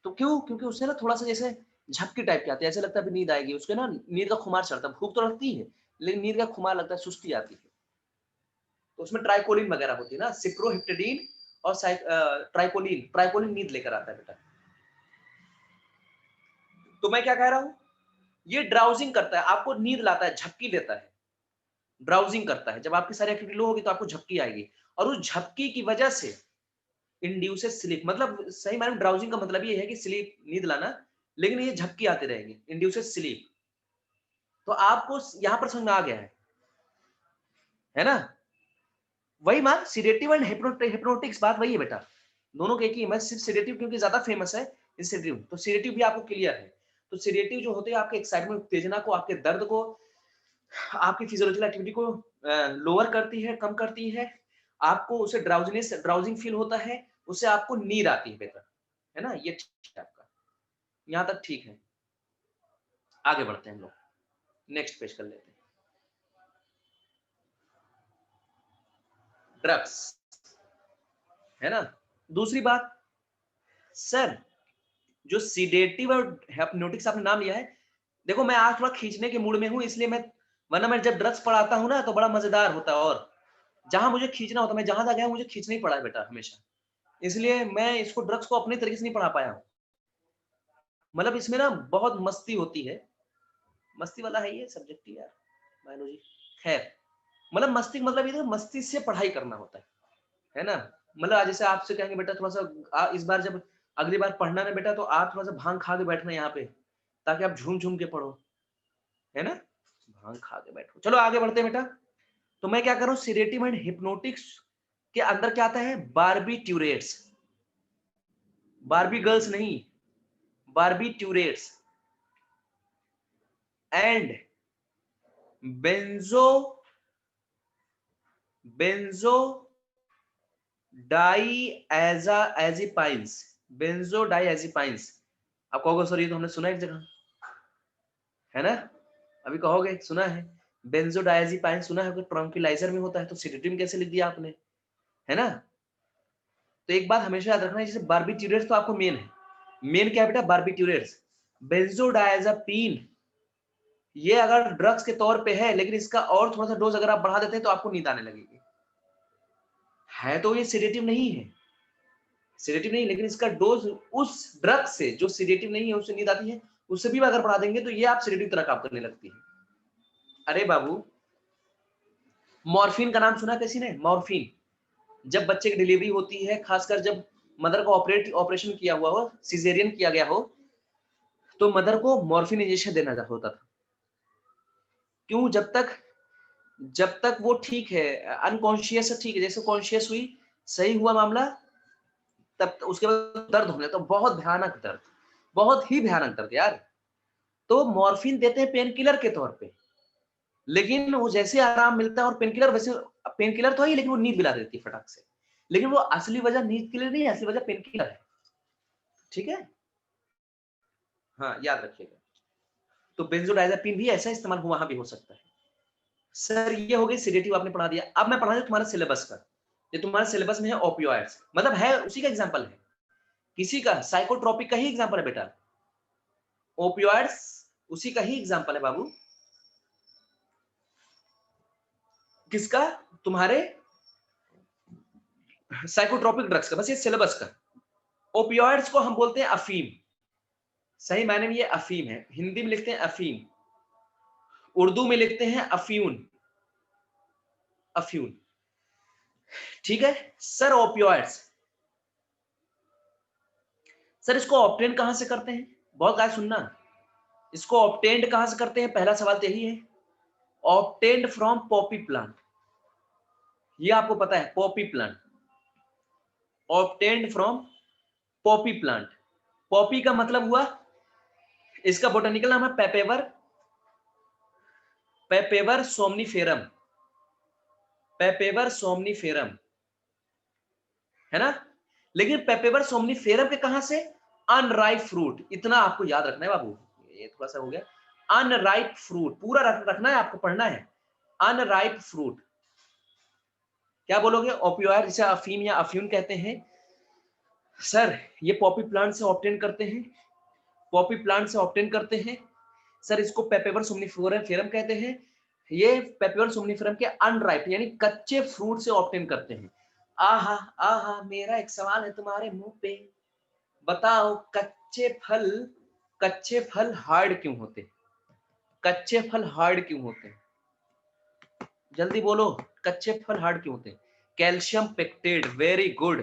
तो क्यों? क्योंकि उससे ना थोड़ा सा जैसे झपकी टाइप की आती है, ऐसे लगता है अभी नींद आएगी, उसके ना नींद का खुमार चढ़ता है, भूख तो लगती है लेकिन नींद का खुमार लगता है, सुस्ती आती है। तो उसमें ट्राइकोलिन वगैरह होती है ना, सिप्रोहिप्टेडीन और ट्राइकोलिन, ट्राइकोलिन नींद लेकर आता है बेटा। तो मैं क्या कह रहा हूं, ये ड्राउजिंग करता है, आपको नींद लाता है, झपकी देता है, ड्राउजिंग करता है। जब आपकी सारी एक्टिविटी लो होगी तो आपको झपकी आएगी, और उस झपकी की वजह से इंड्यूसेस स्लीप, मतलब सही मायने में ड्राउजिंग का मतलब ये है कि स्लीप, नींद लाना, लेकिन ये झपकी आती रहेगी, इंड्यूसेस स्लीप। तो आपको यहां पर समझ में आ गया है ना? वही मान, सिडेटिव एंड हिप्नोटिक्स बात वही है बेटा, दोनों के एक ही। मैं सिर्फ सिडेटिव क्योंकि ज्यादा फेमस है इस सिडेटिव, तो सिडेटिव भी आपको क्लियर है। तो सिडेटिव जो होते हैं आपके एक्साइटमेंट, उत्तेजना को, आपके दर्द को, आपकी फिजियोलॉजिकल एक्टिविटी को लोअर करती है, कम करती है, आपको उसे ड्राउजीनेस, ड्राउजिंग फील होता है, उससे आपको नींद आती है बेटा, है ना? ये ठीक है आपका, यहां तक ठीक है। आगे बढ़ते हैं हम लोग, नेक्स्ट पेज कर लेते हैं। ड्रग्स, है ना? दूसरी बात, सर जो सीडेटिव और हिप्नोटिक्स आपने नाम लिया है, देखो मैं आज थोड़ा खींचने के मूड में हूं, इसलिए मैं, वरना मैं जब ड्रग्स पढ़ाता हूं ना तो बड़ा मजेदार होता है, और जहां मुझे खींचना होता है, मैं जहां गया मुझे खींचना ही पड़ा है बेटा हमेशा, इसलिए मैं इसको ड्रग्स को अपने तरीके से नहीं पढ़ा पाया हूं। मतलब इसमें ना बहुत मस्ती होती है, मस्ती वाला है ये सब्जेक्ट यार, बायोलॉजी। खैर, मतलब मस्ती मतलब ये मस्ती से पढ़ाई करना होता है ना? मतलब आज जैसे आपसे कहेंगे बेटा थोड़ा सा इस बार जब अगली बार पढ़ना ना बेटा, तो आप थोड़ा सा भांग खा के बैठना यहाँ पे, ताकि आप झूम झूम के पढ़ो, है ना? भांग खा के बैठो। चलो आगे बढ़ते हैं बेटा। तो मैं क्या कर रहा हूँ, सीडेटिव एंड हिप्नोटिक्स के अंदर क्या आता है, बार्बिट्यूरेट्स, बार्बी गर्ल्स नहीं, barbiturates and benzo benzodiazepines, benzodiazepines. आप कहोगे सर ये तो हमने सुना एक जगह, है ना? अभी कहोगे सुना है, बेंजोडाइज़ेपाइन सुना है, ट्रंक्विलाइजर में होता है, तो सिडेटिव में कैसे लिख दिया आपने, है ना? तो एक बात हमेशा याद रखना है, जैसे बार्बिट्यूरेट्स तो आपको मेन है, मेन क्या है बेटा, बार्बिट्यूरेट्स। बेंजोडाइज़ेपिन ये अगर ड्रग्स के तौर पे है, लेकिन इसका और थोड़ा सा डोज अगर आप बढ़ा देते हैं तो आपको नींद आने लगेगी, है तो ये सिडेटिव नहीं है, सिडेटिव नहीं, लेकिन इसका डोज उस ड्रग से जो सिडेटिव नहीं है उससे नींद आती है, उससे भी अगर बढ़ा देंगे तो ये आप सिडेटिव तरह काम करने लगती है। अरे बाबू, मॉर्फिन का नाम सुना किसी ने? मॉर्फिन, जब बच्चे की डिलीवरी होती है, खासकर जब मदर को ऑपरेशन किया हुआ हो, सिजेरियन किया गया हो, तो मदर को मॉर्फिन इंजेक्शन देना होता था। क्यों? जब तक वो ठीक है, अनकॉन्शियस है, ठीक है, जैसे कॉन्शियस हुई, सही हुआ मामला, तब उसके बाद दर्द होने लगता, बहुत भयानक दर्द, बहुत ही भयानक दर्द यार। तो मॉर्फिन देते हैं पेन किलर के तौर पे, लेकिन वो जैसे आराम मिलता है, और पेन किलर वैसे, पेन किलर तो है, लेकिन वो नींद दिला देती है फटाक से, लेकिन वो असली वजह नींद के लिए नहीं है, असली वजह पेन किलर है, ठीक है? हाँ, याद रखिएगा। तो बेंजोडाइज़ेपिन भी ऐसा इस्तेमाल वहां भी हो सकता है। सर ये हो गई सिडेटिव, आपने पढ़ा दिया। अब मैं पढ़ा दूं तुम्हारा सिलेबस का, ये तुम्हारे सिलेबस में है ओपियोइड्स, मतलब है उसी का एग्जांपल है, किसी का साइकोट्रोपिक का ही एग्जांपल है बेटा, ओपियोइड्स उसी का ही एग्जांपल है बाबू। किसका? तुम्हारे साइकोट्रोपिक ड्रग्स का, बस ये सिलेबस का। ओपियोइड्स को हम बोलते हैं अफीम, सही मायने में ये अफीम है, हिंदी में लिखते हैं अफीम, उर्दू में लिखते हैं अफ्यून, अफ्यून, ठीक है? सर ओपियोइड्स, सर इसको ऑब्टेन कहां से करते हैं? बहुत गाय सुनना, इसको ऑब्टेन्ड कहां से करते हैं? पहला सवाल तो यही है, ऑब्टेन्ड फ्रॉम पॉपी प्लांट, ये आपको पता है Poppy plant, obtained from Poppy plant. Poppy का मतलब हुआ, इसका बोटेनिकल नाम है पेपेवर, पेपेवर सोमनीफेरम, पेपेवर सोमनीफेरम, है ना। लेकिन पेपेवर सोमनीफेरम के कहां से, अनराइप फ्रूट, इतना आपको याद रखना है बाबू, ये थोड़ा सा हो गया। अनराइप फ्रूट पूरा रखना है आपको, पढ़ना है। अनराइप फ्रूट क्या बोलोगे, ओपियोइड जिसे अफीम या अफ्यून कहते हैं। सर ये पॉपी प्लांट से ऑब्टेन करते हैं, पॉपी प्लांट से ऑब्टेन करते हैं सर, इसको पेपेवर सोमनीफेरम कहते हैं। ये पेपेवर सोमनीफेरम के अनराइप यानी कच्चे फ्रूट से ऑब्टेन करते हैं। आहा आहा, मेरा एक सवाल है तुम्हारे मुंह पे, बताओ कच्चे फल हार्ड क्यों होते, कच्चे फल हार्ड क्यों होते, जल्दी बोलो, कच्चे फल हार्ड क्यों होते। Calcium pectate, very good.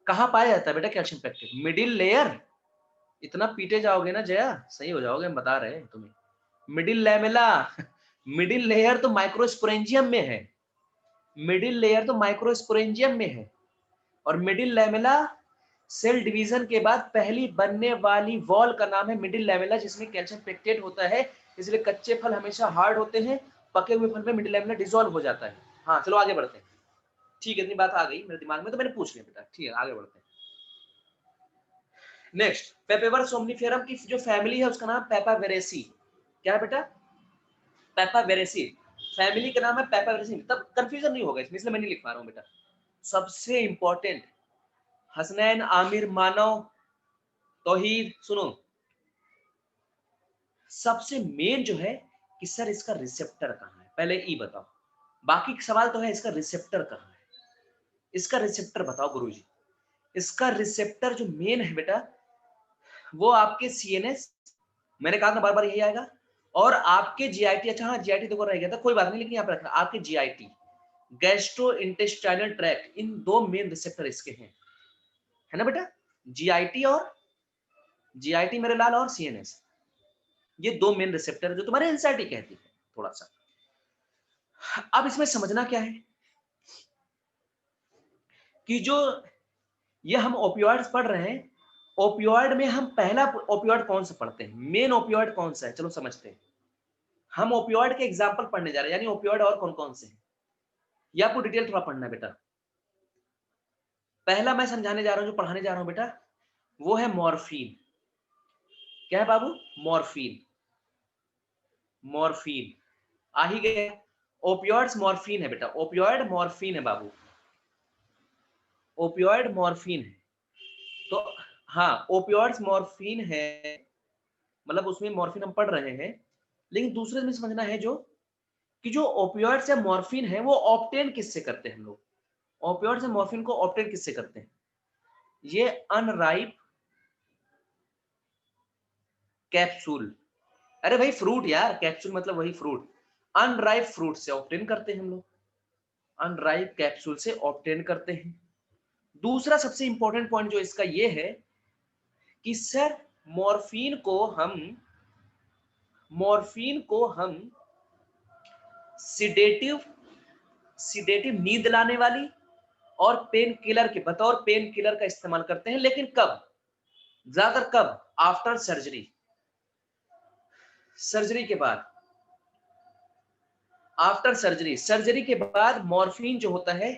कहां पाया जाता है बेटा कैल्शियम पेक्टेट, मिडिल लेयर। इतना पीटे जाओगे ना जया, सही हो जाओगे, हम बता रहे हैं तुम्हें। मिडिल लैमेला, मिडिल लेयर तो माइक्रोस्पोरेंजियम में है, मिडिल लेयर तो माइक्रोस्पोरेंजियम में है। और मिडिल लैमेला सेल डिवीजन के बाद पहली बनने वाली वॉल का नाम है मिडिल लैमेला, जिसमें कैल्शियम पेक्टेट होता है। इसलिए कच्चे फल हमेशा हार्ड होते हैं, पके हुए फल में मिडिल लैमेला डिसॉल्व हो जाता है। हाँ चलो आगे बढ़ते हैं। ठीक है, इतनी बात आ गई मेरे दिमाग में तो मैंने पूछ लिया बेटा, ठीक है आगे बढ़ते हैं। नेक्स्ट, पेपेवर सोमनीफेरम की जो फैमिली है उसका नाम पेपावेरेसी। क्या है बेटा, पेपावेरेसी, फैमिली का नाम है पेपावेरेसी। तब कंफ्यूजन नहीं होगा इसमें, इसलिए मैं नहीं लिख पा रहा हूँ बेटा। सबसे इंपॉर्टेंट, हसनैन, आमिर, मानव, तौहीद, सुनो, सबसे मेन जो है कि सर इसका रिसेप्टर कहाँ है, पहले ई बताओ। बाकी सवाल तो है, इसका रिसेप्टर कहाँ है, इसका रिसेप्टर बताओ गुरुजी। इसका रिसेप्टर जो मेन है बेटा, वो आपके सीएनएस, मैंने कहा था बार बार यही आएगा, और आपके जीआईटी। अच्छा हाँ, जीआईटी तो रह गया था, कोई बात नहीं, लेकिन यहाँ पे रखना आपके जीआईटी, गैस्ट्रो इंटेस्टाइनल ट्रैक्ट, इन दो मेन रिसेप्टर इसके हैं, है ना बेटा। जीआईटी और जीआईटी मेरे लाल और सीएनएस, ये दो मेन रिसेप्टर जो तुम्हारे एनसीईआरटी कहती है थोड़ा सा। अब इसमें समझना क्या है कि जो ये हम ओपियोइड्स पढ़ रहे हैं, ओपियोइड में हम पहला ओपियोइड कौन सा पढ़ते हैं, मेन ओपियोइड कौन सा है, चलो समझते हैं। हम ओपियोइड के एग्जांपल पढ़ने जा रहे हैं, यानी ओपियोइड और कौन कौन से हैं, ये आपको डिटेल थोड़ा पढ़ना है बेटा। पहला मैं समझाने जा रहा हूं, जो पढ़ाने जा रहा हूं बेटा, वो है मॉर्फिन। क्या है बाबू, मॉर्फिन, मॉर्फिन आ ही गया। ओपियोइड्स मॉर्फिन है बेटा, ओपियोइड मॉर्फिन है बाबू, ओपियोइड मॉर्फिन है। तो हाँ, ओपियोइड्स मॉर्फिन है, मतलब उसमें मॉर्फिन हम पढ़ रहे हैं। लेकिन दूसरे में समझना है जो कि जो ओपियोइड्स या मॉर्फिन है वो ऑब्टेन किससे करते हैं हम लोग, ओपियोइड्स या मॉर्फिन को ऑब्टेन किससे करते हैं, ये अनराइप कैप्सूल, अरे भाई फ्रूट यार, कैप्सूल मतलब वही फ्रूट, अनराइप फ्रूट से ऑब्टेन करते हैं हम लोग, अनराइप कैप्सूल से ऑब्टेन करते हैं। दूसरा सबसे इंपॉर्टेंट पॉइंट जो इसका ये है कि सर मॉर्फिन को हम, मॉर्फिन को हम सिडेटिव, सिडेटिव नींद लाने वाली और पेन किलर के बतौर पेन किलर का इस्तेमाल करते हैं। लेकिन कब, ज्यादातर कब, आफ्टर सर्जरी, सर्जरी के बाद, आफ्टर सर्जरी, सर्जरी के बाद मॉर्फिन जो होता है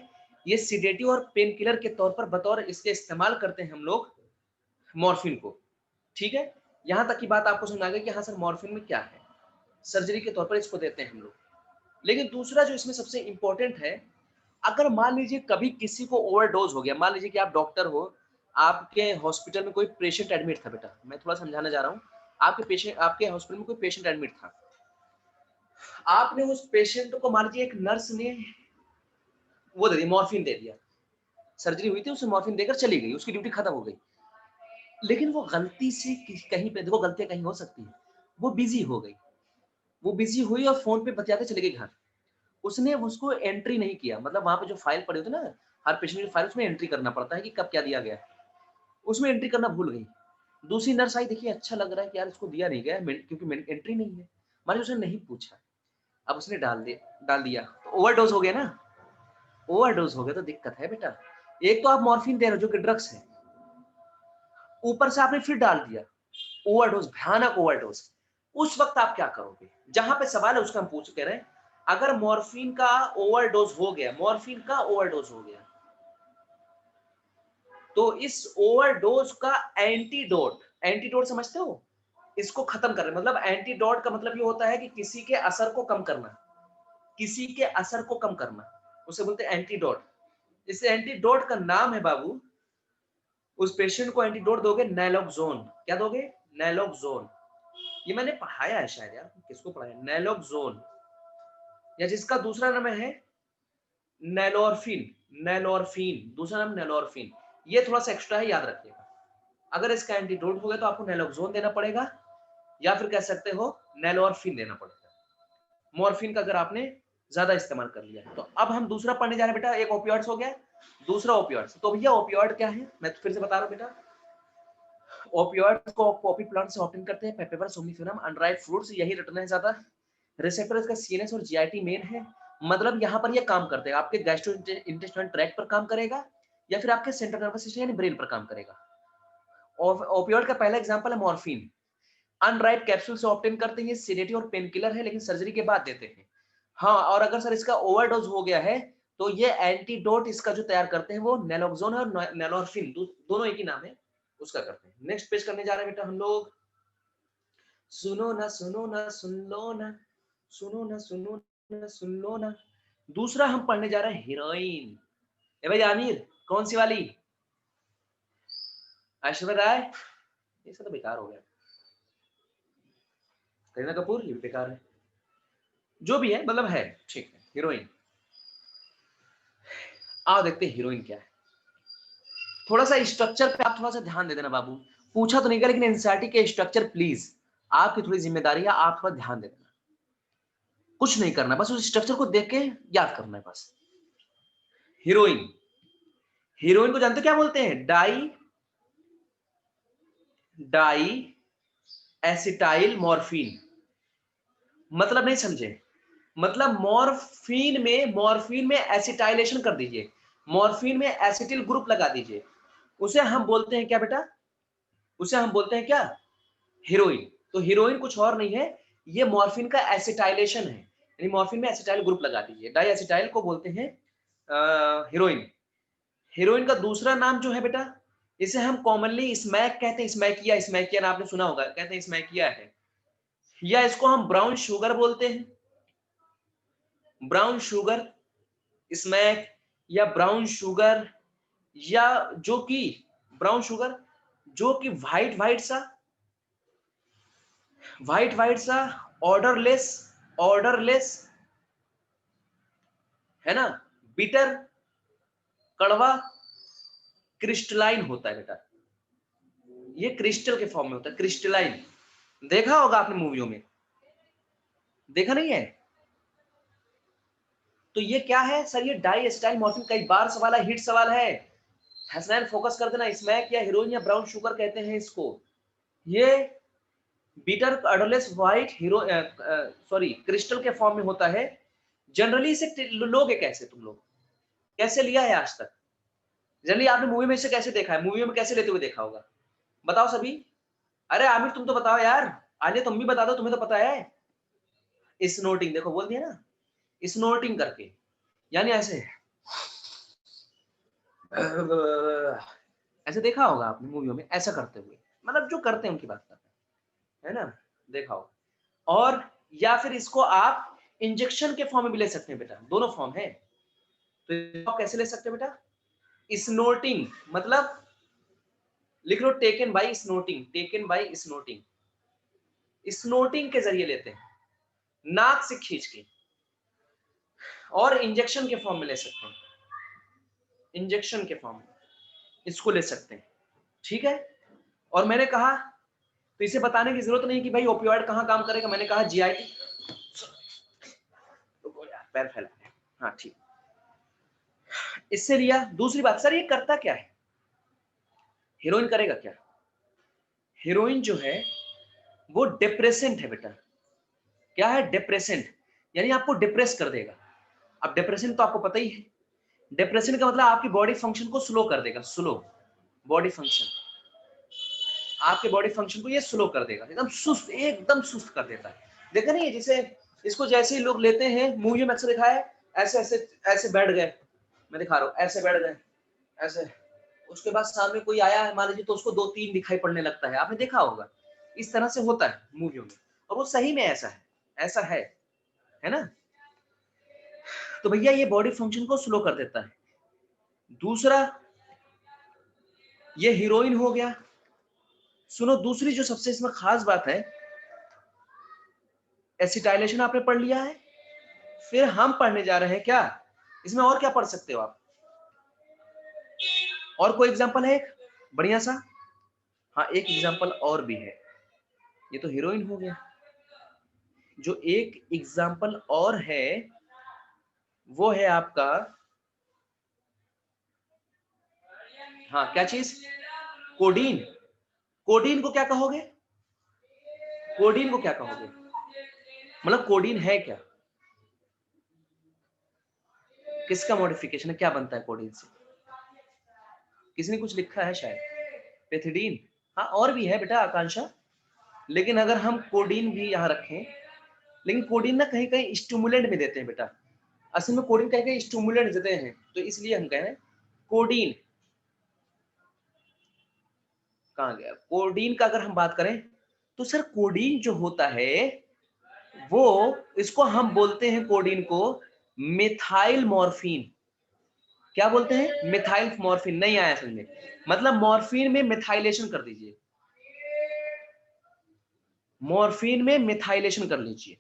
ये सिडेटिव और पेन किलर के तौर पर बतौर इसके इस्तेमाल करते हैं हम लोग मॉर्फिन को। ठीक है, यहां तक की बात आपको समझ आ गई कि हाँ सर मॉर्फिन में क्या है, सर्जरी के तौर पर इसको देते हैं हम लोग। लेकिन दूसरा जो इसमें सबसे इंपॉर्टेंट है, अगर मान लीजिए कभी किसी को ओवरडोज हो गया, मान लीजिए कि आप डॉक्टर हो, आपके हॉस्पिटल में कोई पेशेंट एडमिट था, बेटा मैं थोड़ा समझाना जा रहा हूँ, आपके पेशेंट, आपके हॉस्पिटल में कोई पेशेंट एडमिट था, आपने उस पेशेंट को मान लीजिए एक नर्स ने वो दे दी, मॉर्फिन दे दिया, सर्जरी हुई थी, उसे मॉर्फिन देकर चली गई, उसकी ड्यूटी खत्म हो गई। लेकिन वो गलती से कहीं पे, देखो गलतियां कहीं हो सकती है, वो बिजी हो गई, वो बिजी हुई और फोन पे बतियाते चले गई घर, उसने उसको एंट्री नहीं किया, मतलब वहां पे जो फाइल पड़ी होती है ना, हर पेशेंट की फाइल, उसमें एंट्री करना पड़ता है कि कब क्या दिया गया, उसमें एंट्री करना भूल गई। दूसरी नर्स आई, देखिए अच्छा लग रहा है कि यार इसको दिया नहीं गया क्योंकि एंट्री नहीं है, मान उसने नहीं पूछा, अब उसने डाल दिया, तो ओवरडोज हो गया ना। ओवरडोज हो गया तो दिक्कत है बेटा। एक तो आप मॉर्फिन दे रहे हो जो कि ड्रग्स है, ऊपर से आपने फिर डाल दिया ओवरडोज, भयानक ओवरडोज। उस वक्त आप क्या करोगे? जहां पे सवाल है उसका हम पूछ कह रहे हैं, अगर मॉर्फिन का ओवरडोज हो गया, मॉर्फिन का ओवरडोज हो गया, तो इस ओवरडोज का एंटीडोट, एंटीडोट समझते हो? इसको खत्म कर रहे, मतलब एंटीडोट का मतलब ये होता है कि किसी के असर को कम करना, किसी के असर को कम करना, उसे बोलते हैं एंटीडोट। इस एंटीडोट का नाम है बाबू, उस पेशेंट को एंटीडोट दोगे नैलोक्सोन। क्या दोगे? नैलोक्सोन। ये मैंने पढ़ाया है शायद यार, किसको पढ़ाया? नैलोक्सोन, या जिसका दूसरा नाम है नैलोरफिन। नैलोरफिन दूसरा नाम नैलोरफिन। ये थोड़ा सा एक्स्ट्रा है, याद रखिएगा। अगर इसका एंटीडोट हो गया तो आपको नैलोक्सोन देना पड़ेगा, या फिर कह सकते हो नैलोरफिन देना पड़ेगा, मॉर्फिन का अगर आपने ज्यादा इस्तेमाल कर लिया। तो अब हम दूसरा पढ़ने जा रहे हैं बेटा। एक ओपियोइड्स हो गया, दूसरा ओपियोइड्स। तो भैया ओपियोइड क्या है, मैं तो फिर से बता रहा हूँ बेटा। ओपियोइड्स को पॉपी प्लांट से ऑब्टेन करते हैं, पेपर सोम्निफेरम, अनराइप फ्रूट्स, यही रटना है ज्यादा। रिसेप्टर इसका सीएनएस और जीआईटी मेन है, मतलब यहाँ पर ये काम करते हैं, आपके गैस्ट्रो इंटेस्टाइनल ट्रैक्ट पर काम करेगा, या फिर आपके सेंट्रल नर्वस सिस्टम यानी ब्रेन पर काम करेगा। ओपियोइड का पहला एग्जांपल है मॉर्फिन। अनराइप कैप्सूल से ऑब्टेन करते हैं, सेडेटिव और पेन किलर है, लेकिन सर्जरी के बाद देते हैं। हाँ, और अगर सर इसका ओवरडोज हो गया है तो ये एंटीडोट इसका जो तैयार करते हैं वो नैलोक्सोन है और नैलोरफिन, दोनों एक ही नाम है, उसका करते हैं। नेक्स्ट पेज करने जा रहे हैं बेटा हम लोग। सुनो ना सुनो ना सुन लो ना, सुनो ना सुनो ना सुन लो ना। दूसरा हम पढ़ने जा रहे हैं हीरोइन। ए भाई आमिर, कौन सी वाली? ऐश्वर्या राय? इसका तो बेकार हो गया। करीना कपूर? ये बेकार है। जो भी है, मतलब है, ठीक है। हीरोइन, आओ देखते हैं हीरोइन क्या है। थोड़ा सा स्ट्रक्चर पे आप थोड़ा सा ध्यान दे देना बाबू। पूछा तो नहीं गया, लेकिन एनसीईआरटी के स्ट्रक्चर प्लीज, आपकी थोड़ी जिम्मेदारी है, आप थोड़ा ध्यान दे देना। कुछ नहीं करना, बस उस स्ट्रक्चर को देख के याद करना है बस। हीरोइन, हीरोइन को जानते हो क्या बोलते हैं? Di, diacetyl morphine. मतलब नहीं समझे? मतलब मॉर्फिन में एसिटाइलेशन कर दीजिए, मॉर्फिन में एसिटिल ग्रुप लगा दीजिए, उसे हम बोलते हैं क्या बेटा? उसे हम बोलते हैं क्या? हीरोइन। तो हीरोइन कुछ और नहीं है, ये मॉर्फिन का एसिटाइलेशन है, यानी मॉर्फिन में एसिटाइल ग्रुप लगा दीजिए, डाई एसिटाइल को बोलते हैं हीरोइन। हीरोइन का दूसरा नाम जो है बेटा, इसे हम कॉमनली स्मैक कहते हैं, स्मैकिया, स्मैकिया ना आपने सुना होगा, कहते हैं स्मैकिया है, या इसको हम ब्राउन शुगर बोलते हैं, ब्राउन शुगर, स्मैक, या ब्राउन शुगर, या जो कि ब्राउन शुगर, जो कि व्हाइट व्हाइट सा ऑर्डरलेस, ऑर्डरलेस है ना, बिटर, कड़वा, क्रिस्टलाइन होता है बेटा। ये क्रिस्टल के फॉर्म में होता है, क्रिस्टलाइन। देखा होगा आपने मूवियों में, देखा नहीं है? तो ये क्या है सर? ये डाई एसिटाइल मॉर्फिन, कई बार सवाल है, हिट सवाल है। हसनैन फोकस कर देना, स्मैक या हीरोइन या ब्राउन शुगर कहते हैं इसको। ये बीटर अडोलेस व्हाइट हीरो, सॉरी, क्रिस्टल के फॉर्म में होता है। जनरली इसे लोगे कैसे तुम लोग? कैसे लिया है आज तक? जनरली आपने मूवी में इसे कैसे देखा है? मूवी में कैसे लेते हुए देखा होगा? बताओ सभी। अरे आमिर तुम तो बताओ यार, आलिया तुम भी बता दो, तुम्हें तो पता है। स्नोटिंग, देखो बोल दिया ना, स्नोटिंग करके, यानी ऐसे ऐसे देखा होगा आपने मूवियों में ऐसा करते हुए, मतलब जो करते हैं उनकी बात करते हैं, है ना? देखा होगा। और या फिर इसको आप इंजेक्शन के फॉर्म में भी ले सकते हैं बेटा, दोनों फॉर्म है। तो आप कैसे ले सकते हैं बेटा? स्नोटिंग, मतलब लिख लो टेकन बाय स्नोटिंग, टेकन बाय स्नोटिंग, स्नोटिंग के जरिए लेते हैं, नाक से खींच के। और इंजेक्शन के फॉर्म में ले सकते हैं, इंजेक्शन के फॉर्म में इसको ले सकते हैं, ठीक है? और मैंने कहा, तो इसे बताने की जरूरत नहीं कि भाई ओपियोइड कहाँ काम करेगा, मैंने कहा जीआईटी। पैर फैला है, हाँ ठीक। इससे लिया। दूसरी बात, सर ये करता क्या है? हीरोइन करेगा क्या? हीरोइन जो है वो डिप्रेसेंट है बेटा। क्या है? डिप्रेसेंट, यानी आपको डिप्रेस कर देगा। अब डिप्रेशन तो आपको पता ही है, डिप्रेशन का मतलब आपकी बॉडी फंक्शन को स्लो कर देगा, स्लो बॉडी फंक्शन, आपके बॉडी फंक्शन को ये स्लो कर देगा, एकदम सुस्त कर देता है। देखा नहीं है, जैसे इसको जैसे ही लोग लेते हैं, मूवी में अक्सर दिखाया है, ऐसे ऐसे ऐसे बैठ गए, मैं दिखा रहा हूँ, ऐसे बैठ गए, ऐसे, उसके बाद सामने कोई आया है मान लीजिए, तो उसको 2-3 दिखाई पड़ने लगता है, आपने देखा होगा, इस तरह से होता है मूवियों में, और वो सही में ऐसा है ना? तो भैया ये बॉडी फंक्शन को स्लो कर देता है। दूसरा, ये हीरोइन हो गया। सुनो, दूसरी जो सबसे इसमें खास बात है, एसिटाइलेशन आपने पढ़ लिया है, फिर हम पढ़ने जा रहे हैं क्या, इसमें और क्या पढ़ सकते हो आप? और कोई एग्जांपल है एक बढ़िया सा? हाँ, एक एग्जांपल और भी है, ये तो हीरोइन हो गया, जो एक एग्जांपल और है वो है आपका, हाँ क्या चीज, कोडीन। कोडीन को क्या कहोगे? कोडीन को क्या कहोगे? मतलब कोडीन है क्या, किसका मॉडिफिकेशन है, क्या बनता है कोडीन से? किसी ने कुछ लिखा है शायद, पेथिडीन। हाँ और भी है बेटा आकांक्षा, लेकिन अगर हम कोडीन भी यहाँ रखें, लेकिन कोडीन ना कहीं कहीं स्टिमुलेंट में देते हैं बेटा, असल में कोडीन कहीं कहीं स्टिमुलेंट देते हैं, तो इसलिए हम कह रहे हैं कोडीन। कहाँ गया कोडीन का? अगर हम बात करें तो सर कोडीन जो होता है वो, इसको हम बोलते हैं कोडीन को मिथाइल मॉर्फिन। क्या बोलते हैं? Methyl morphine. नहीं आया समझ में, मतलब मॉर्फिन में मिथाइलेशन कर दीजिए, मॉर्फिन में मिथाइलेशन कर लीजिए,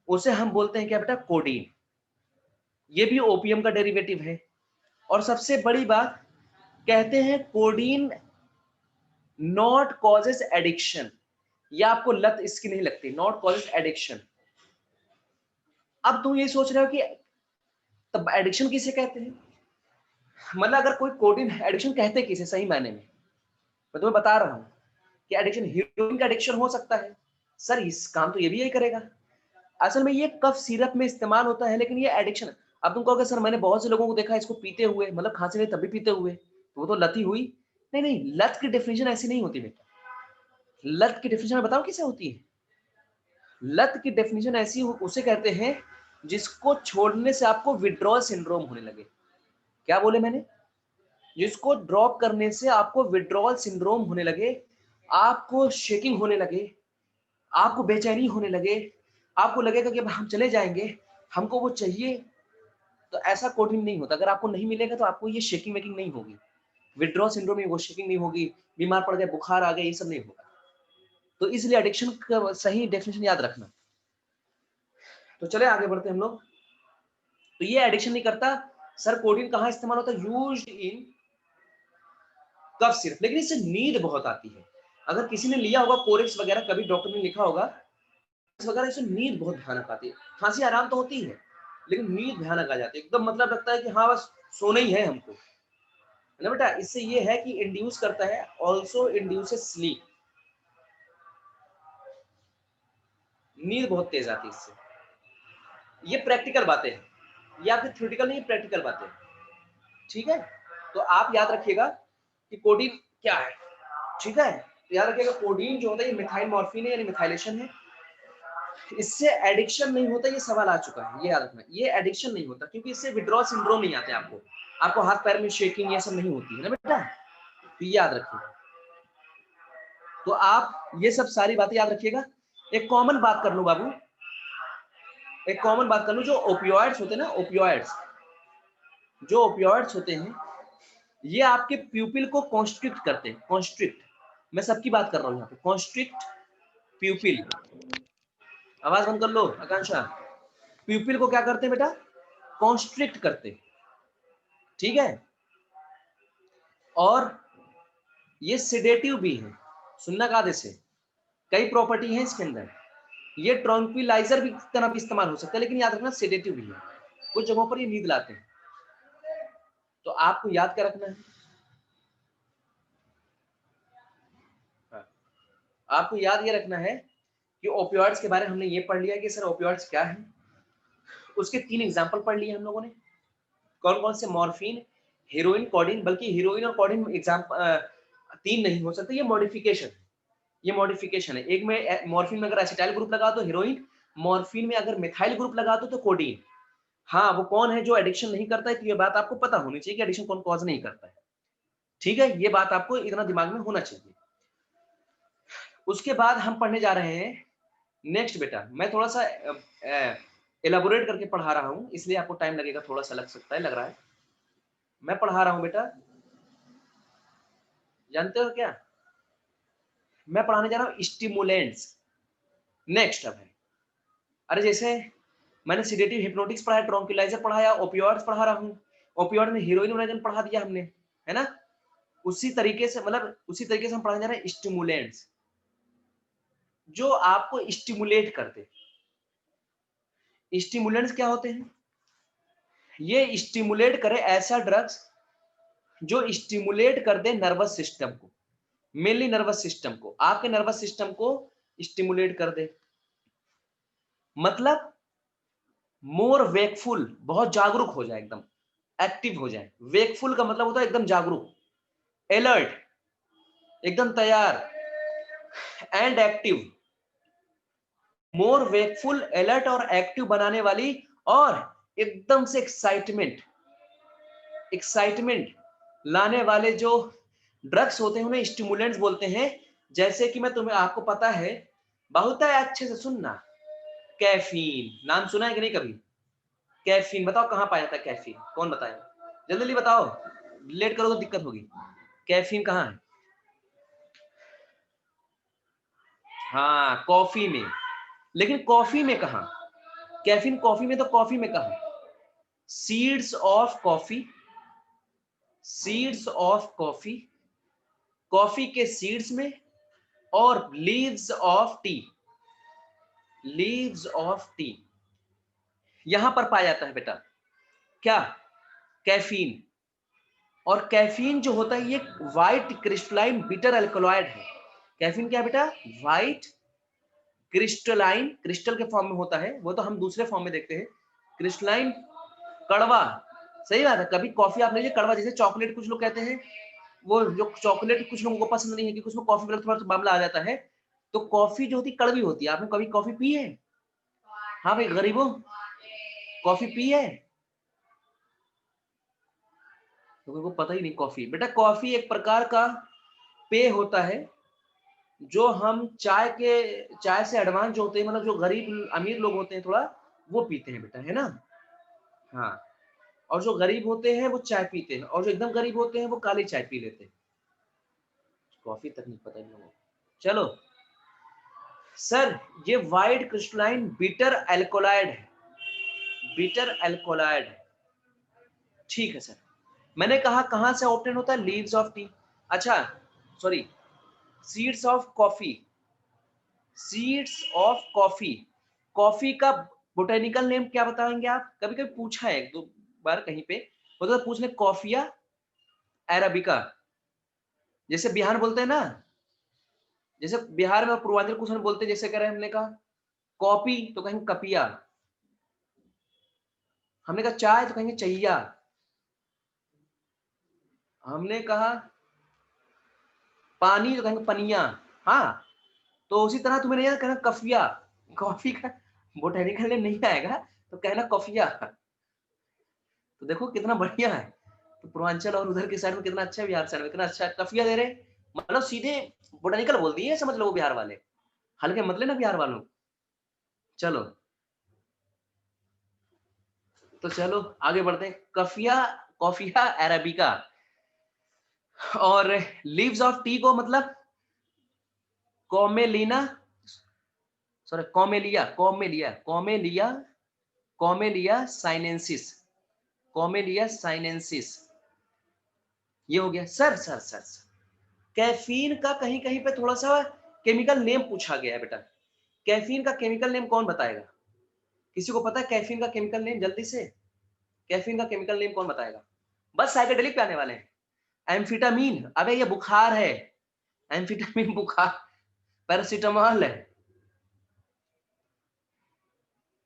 उसे हम बोलते हैं क्या बेटा, कोडीन। ये भी ओपियम का डेरिवेटिव है। और सबसे बड़ी बात, कहते हैं कोडीन नॉट कॉजेस एडिक्शन, या आपको लत इसकी नहीं लगती, नॉट कॉजेस एडिक्शन। अब तुम ये सोच रहे हो कि तब एडिक्शन किसे कहते हैं, मतलब अगर कोई कोडीन एडिक्शन कहते किसे सही मायने में, मैं तुम्हें बता रहा हूं कि एडिक्शन, हीरोइन का एडिक्शन हो सकता है सर, इस काम तो ये भी यही करेगा। असल में ये कफ सिरप में इस्तेमाल होता है, लेकिन ये एडिक्शन, अब तुम कहोगे सर मैंने बहुत से लोगों को देखा इसको पीते हुए, मतलब खांसी नहीं तभी पीते हुए, तो वो तो लत ही हुई। नहीं नहीं, लत की डेफिनेशन ऐसी नहीं होती बेटा, लत की डेफिनेशन बताओ किसे होती है? लत की डेफिनेशन ऐसी उसे कहते हैं जिसको छोड़ने से आपको विड्रॉल सिंड्रोम होने लगे। क्या बोले मैंने? जिसको ड्रॉप करने से आपको विड्रॉल सिंड्रोम होने लगे, आपको शेकिंग होने लगे, आपको बेचैनी होने लगे, आपको लगेगा कि अब हम चले जाएंगे, हमको वो चाहिए। तो ऐसा कोडिंग नहीं होता, अगर आपको नहीं मिलेगा तो आपको ये शेकिंग वेकिंग नहीं होगी, विड्रॉल सिंड्रोम में वो शेकिंग नहीं होगी, बीमार पड़ गए, बुखार आ गया, ये सब नहीं होगा। तो इसलिए एडिक्शन का सही डेफिनेशन याद रखना। तो चले आगे बढ़ते हैं हम लोग। तो ये एडिक्शन नहीं करता। सर कोडिन कहाँ इस्तेमाल होता है? यूज्ड इन कफ सिरप, लेकिन इससे नींद बहुत आती है। अगर किसी ने लिया होगा कोरेक्स वगैरह, कभी डॉक्टर ने लिखा होगा वगैरह, इससे नींद बहुत भयानक आती है। खांसी आराम तो होती है, लेकिन नींद भयानक आ जाती है, एकदम मतलब लगता है कि हाँ बस सोना ही है हमको, है ना बेटा? इससे ये है कि इंड्यूस करता है, ऑल्सो इंड्यूसेस स्लीप, नींद बहुत तेज आती है इससे। ये प्रैक्टिकल बातें हैं, ये आपकी थ्योरेटिकल नहीं, प्रैक्टिकल बातें, ठीक है? तो आप याद रखिएगा कि कोडीन क्या है, ठीक है? तो याद रखिएगा कोडीन जो होता है ये मिथाइल मॉर्फिन है, यानी मिथाइलेशन है। इससे एडिक्शन नहीं होता, ये सवाल आ चुका है, ये याद रखना, ये एडिक्शन नहीं होता, क्योंकि इससे विड्रॉल सिंड्रोम नहीं आते आपको, आपको हाथ पैर में शेकिंग ये सब नहीं होती है ना बेटा, तो ये याद रखिएगा। तो आप ये सब सारी बातें याद रखिएगा। एक कॉमन बात कर लूं बाबू, एक कॉमन बात कर लूं, जो ओपियोइड्स होते हैं ना, ओपियोइड्स, जो ओपियोइड्स होते हैं ये आपके प्यूपिल को कॉन्स्ट्रिक्ट करते हैं, कॉन्स्ट्रिक्ट, मैं सबकी बात कर रहा हूं यहाँ पे, कॉन्स्ट्रिक्ट प्यूपिल। आवाज बंद कर लो आकांक्षा। प्यूपिल को क्या करते हैं बेटा? कॉन्स्ट्रिक्ट करते हैं, ठीक है? और ये सिडेटिव भी है, सुनना कायदे से, कई प्रॉपर्टी है इसके अंदर। ये ट्रॉन्क्विलाइजर भी तरह भी इस्तेमाल हो सकता है, लेकिन याद रखना सिडेटिव भी है, कुछ जगहों पर ये नींद लाते हैं। तो आपको याद क्या रखना है? हाँ, आपको याद ये रखना है कि ओपियोइड्स के बारे में हमने ये पढ़ लिया कि सर ओपियोइड्स क्या है, उसके 3 एग्जाम्पल पढ़ लिए हम लोगों ने। कौन कौन से? Morphine, heroin, codeine. बल्कि हेरोइन और कोडीन एग्जाम 3 नहीं हो सकते, ये मॉडिफिकेशन, ये मॉडिफिकेशन है। एक में मॉर्फिन में अगर एसिटाइल ग्रुप लगा दो हेरोइन, मॉर्फिन में अगर मिथाइल ग्रुप लगा दो तो कोडीन। हाँ, वो कौन है जो एडिक्शन नहीं करता है, तो ये बात आपको पता होनी चाहिए कि एडिक्शन कौन कॉज नहीं करता है। ठीक है, ये बात आपको इतना दिमाग में होना चाहिए। उसके बाद हम पढ़ने जा रहे हैं नेक्स्ट बेटा। मैं थोड़ा सा एलाबोरेट करके पढ़ा रहा हूँ, इसलिए आपको टाइम लगेगा, थोड़ा सा लग सकता है, लग रहा है। मैं पढ़ा रहा हूँ बेटा, जानते हो क्या? मैं पढ़ाने जा रहा हूँ स्टिमुलेंट्स। नेक्स्ट अब है, अरे जैसे मैंने सिडेटिव हिप्नोटिक्स पढ़ाया, ट्रॉन्क्यूलाइजर पढ़ाया, ओपियोइड्स पढ़ा रहा हूँ। ओपियोइड में हीरोइन वोनाजन पढ़ा दिया हमने, है ना? उसी तरीके से, मतलब उसी तरीके से हम पढ़ाने जा रहे हैं स्टिमुलेंट्स, जो आपको स्टिमुलेट करते। स्टिमुलेंट्स क्या होते हैं? ये स्टिमुलेट करे ऐसा ड्रग्स जो स्टिमुलेट कर दे नर्वस सिस्टम को, मेनली नर्वस सिस्टम को, आपके नर्वस सिस्टम को स्टिमुलेट कर दे। मतलब मोर वेकफुल, बहुत जागरूक हो जाए, एकदम एक्टिव हो जाए। वेकफुल का मतलब होता है एकदम जागरूक, अलर्ट, एकदम तैयार, and active. More wakeful, alert और एक्टिव बनाने वाली, और एकदम से एक्साइटमेंट, एक्साइटमेंट लाने वाले जो ड्रग्स होते हैं उन्हें स्टिमुलेंट्स बोलते हैं। जैसे कि मैं तुम्हें, आपको पता है, बहुत है, अच्छे से सुनना, कैफीन नाम सुना है कि नहीं कभी? कैफीन बताओ कहाँ पाया जाता है कैफीन? कौन बताएगा? जल्दी जल्दी बताओ, लेट करो तो दिक्कत होगी। कैफीन कहाँ है? हाँ, कॉफी में। लेकिन कॉफी में कहाँ? कैफीन कॉफी में, तो कॉफी में कहाँ? Seeds of coffee, seeds of coffee, coffee के सीड्स में, और leaves of T, leaves of T, यहां पर पाया जाता है बेटा। क्या? कैफीन। और कैफीन जो होता है ये व्हाइट क्रिस्टलाइन बिटर अल्कलॉइड है। कैफीन क्या बेटा? व्हाइट क्रिस्टलाइन, क्रिस्टल के फॉर्म में होता है, वो तो हम दूसरे फॉर्म में देखते हैं। क्रिस्टलाइन, कड़वा। सही बात है, कभी कॉफी आप लीजिए कड़वा, जैसे चॉकलेट कुछ लोग कहते हैं, वो जो चॉकलेट कुछ लोगों को पसंद नहीं है क्योंकि उसमें कॉफी कलर थोड़ा सा मामला आ जाता है, तो कॉफी जो होती है कड़वी होती है। आपने कभी कॉफी पी है? हाँ भाई गरीबों, कॉफी पी है? लोगों को पता ही नहीं कॉफी। बेटा कॉफी एक प्रकार का पेय होता है जो हम चाय से एडवांस जो होते हैं, मतलब जो गरीब अमीर लोग होते हैं थोड़ा, वो पीते हैं बेटा, है ना? हाँ, और जो गरीब होते हैं वो चाय पीते हैं, और जो एकदम गरीब होते हैं वो काली चाय पी लेते हैं। कॉफी तक नहीं पता इन लोगों को। चलो सर, ये व्हाइट क्रिस्टलाइन बिटर एल्कोलाइड है, बिटर एल्कोलाइड है। ठीक है सर, मैंने कहा कहां से ऑब्टेन होता है? Leaves of tea. अच्छा sorry, seeds of coffee, seeds of coffee. Coffee का बोटेनिकल नेम क्या बताएंगे आप? कभी कभी पूछा है एक दो बार कहीं पे, मतलब पूछने, कॉफिया अरेबिका। जैसे बिहार बोलते हैं ना, जैसे बिहार में पूर्वांचल कुछ हम बोलते हैं, जैसे कह रहे हैं, हमने कहा कॉपी तो कहेंगे कपिया, हमने कहा चाय तो कहेंगे चैया, हमने कहा पानी तो कहेंगे पनिया। हाँ, तो उसी तरह तुम्हें नहीं कहना कफिया, कॉफी का बोटेनिकल नेम नहीं आएगा तो कहना कॉफिया। तो देखो कितना बढ़िया है। तो पूर्वांचल और उधर की साइड में कितना अच्छा है, बिहार साइड में कितना अच्छा है, कफिया दे रहे, मतलब सीधे बोटेनिकल बोल दिए, समझ लो बिहार वाले, हल्के मत लेना बिहार वालों। चलो, तो चलो आगे बढ़ते हैं। कफिया, कॉफिया अरेबिका। और लीव्स ऑफ टी को मतलब कॉमेलिना, सॉरी कॉमेलिया, कॉमेलिया, कॉमेलिया, कॉमेलिया साइनेंसिस, कॉमेलिया साइनेंसिस। ये हो गया। सर कैफीन का कहीं कहीं पे थोड़ा सा केमिकल नेम पूछा गया है बेटा। कैफीन का केमिकल नेम कौन बताएगा? किसी को पता है कैफीन का केमिकल नेम? जल्दी से, कैफीन का केमिकल नेम कौन बताएगा? बस साइकेडेलिक पे आने वाले हैं। एम्फिटामीन, अबे ये बुखार है, एम्फिटामीन बुखार, पैरासीटामोल है।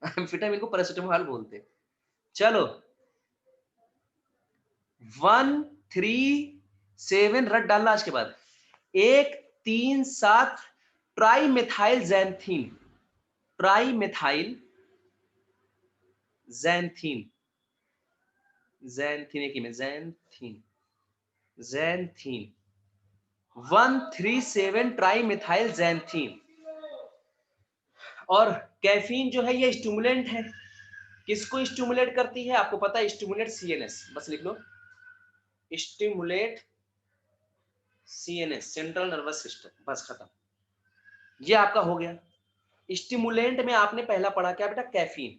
एम्फिटामीन को पैरासीटामोल बोलते हैं। चलो, 137 रट डालना आज के बाद, 137 tri methyl xanthine, tri methyl xanthine, xanthine एक ही में, xanthine, xanthine, 137 tri methyl xanthine. और कैफीन जो है ये स्टिमुलेंट है, किसको स्टिमुलेट करती है आपको पता है, स्टिमुलेट सीएनएस, बस लिख लो, stimulate CNS, central nervous system, बस खत्म, ये आपका हो गया। स्टिमुलेंट में आपने पहला पढ़ा क्या बेटा, कैफीन,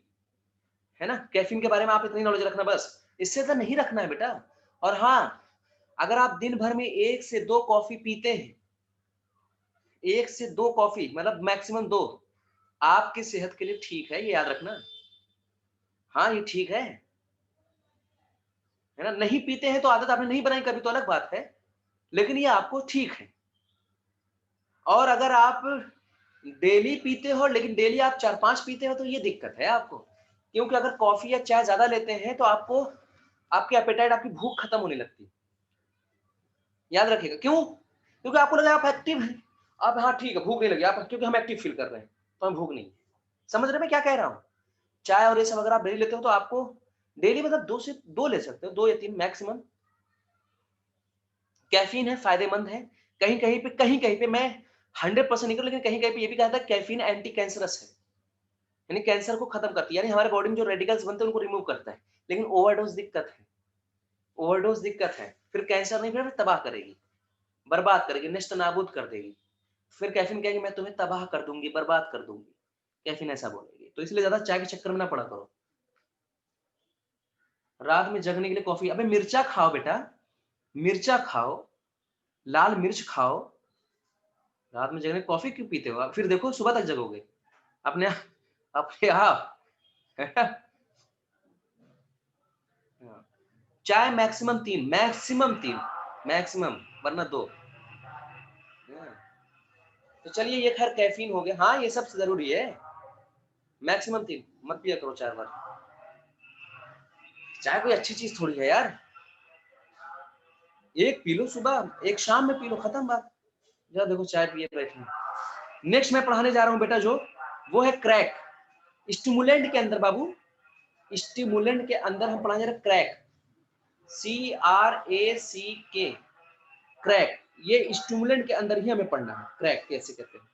है ना, कैफीन के बारे में आप इतनी नॉलेज रखना बस, इससे ज्यादा नहीं रखना है बेटा। और हाँ, अगर आप दिन भर में 1 से 2 कॉफी पीते हैं, 1 से 2 कॉफी मतलब मैक्सिमम 2, आपकी सेहत के लिए ठीक है, ये याद रखना। हाँ ये ठीक है ना, नहीं पीते हैं तो आदत आपने नहीं बनाई कभी तो अलग बात है, लेकिन ये आपको ठीक है। और अगर आप डेली पीते हो, लेकिन डेली आप 4-5 पीते हो तो ये दिक्कत है आपको, क्योंकि अगर कॉफी या चाय ज्यादा लेते हैं तो आपको, आपकी एपेटाइट, आपकी भूख खत्म होने लगती है, याद रखिएगा। क्यों? क्योंकि आपको लगा आप एक्टिव हैं, आप हाँ ठीक है भूख नहीं लगी, आप क्योंकि हम एक्टिव फील कर रहे हैं तो हम भूख नहीं है। समझ रहे मैं क्या कह रहा हूँ? चाय और ये सब अगर आप डेली लेते हो तो आपको डेली मतलब 2 से 2 ले सकते हो, 2 या 3 मैक्सिमम। कैफीन है, फायदेमंद है, कहीं कहीं पे मैं 100% नहीं करूं, लेकिन कहीं कहीं पे ये भी कहा था कैफीन एंटी कैंसरस है, यानी कैंसर को खत्म करती है, यानी हमारे बॉडी में जो रेडिकल्स बनते हैं उनको रिमूव करता है। लेकिन ओवरडोज दिक्कत है, ओवरडोज दिक्कत है, फिर कैंसर नहीं, फिर तबाह करेगी, बर्बाद करेगी, नेस्त नाबूद कर देगी। फिर कैफीन कहेगी मैं तुम्हें तबाह कर दूंगी, बर्बाद कर दूंगी, कैफीन ऐसा बोलेगी। तो इसलिए ज्यादा चाय के चक्कर में ना पड़ा करो। रात में जगने के लिए कॉफी, अबे मिर्चा खाओ बेटा, मिर्चा खाओ, लाल मिर्च खाओ। रात में जगने कॉफी क्यों पीते हो आप? फिर देखो सुबह तक जगोगे अपने अपने आप। चाय मैक्सिमम 3, मैक्सिमम 3, मैक्सिमम, वरना 2। तो चलिए ये खैर कैफीन हो गया, हाँ ये सब जरूरी है, मैक्सिमम 3 मत पिया करो 4 बार। चाय कोई अच्छी चीज थोड़ी है यार, एक पी लो सुबह, एक शाम में पी लो, खत्म बात। जरा देखो चाय पिए बैठे। नेक्स्ट मैं पढ़ाने जा रहा हूं बेटा जो, वो है क्रैक। स्टिमुलेंट के अंदर बाबू, स्टिमुलेंट के अंदर हम पढ़ाने जा रहे हैं क्रैक, CRACK, क्रैक। ये स्टिमुलेंट के अंदर ही हमें पढ़ना है, क्रैक कैसे कहते हैं।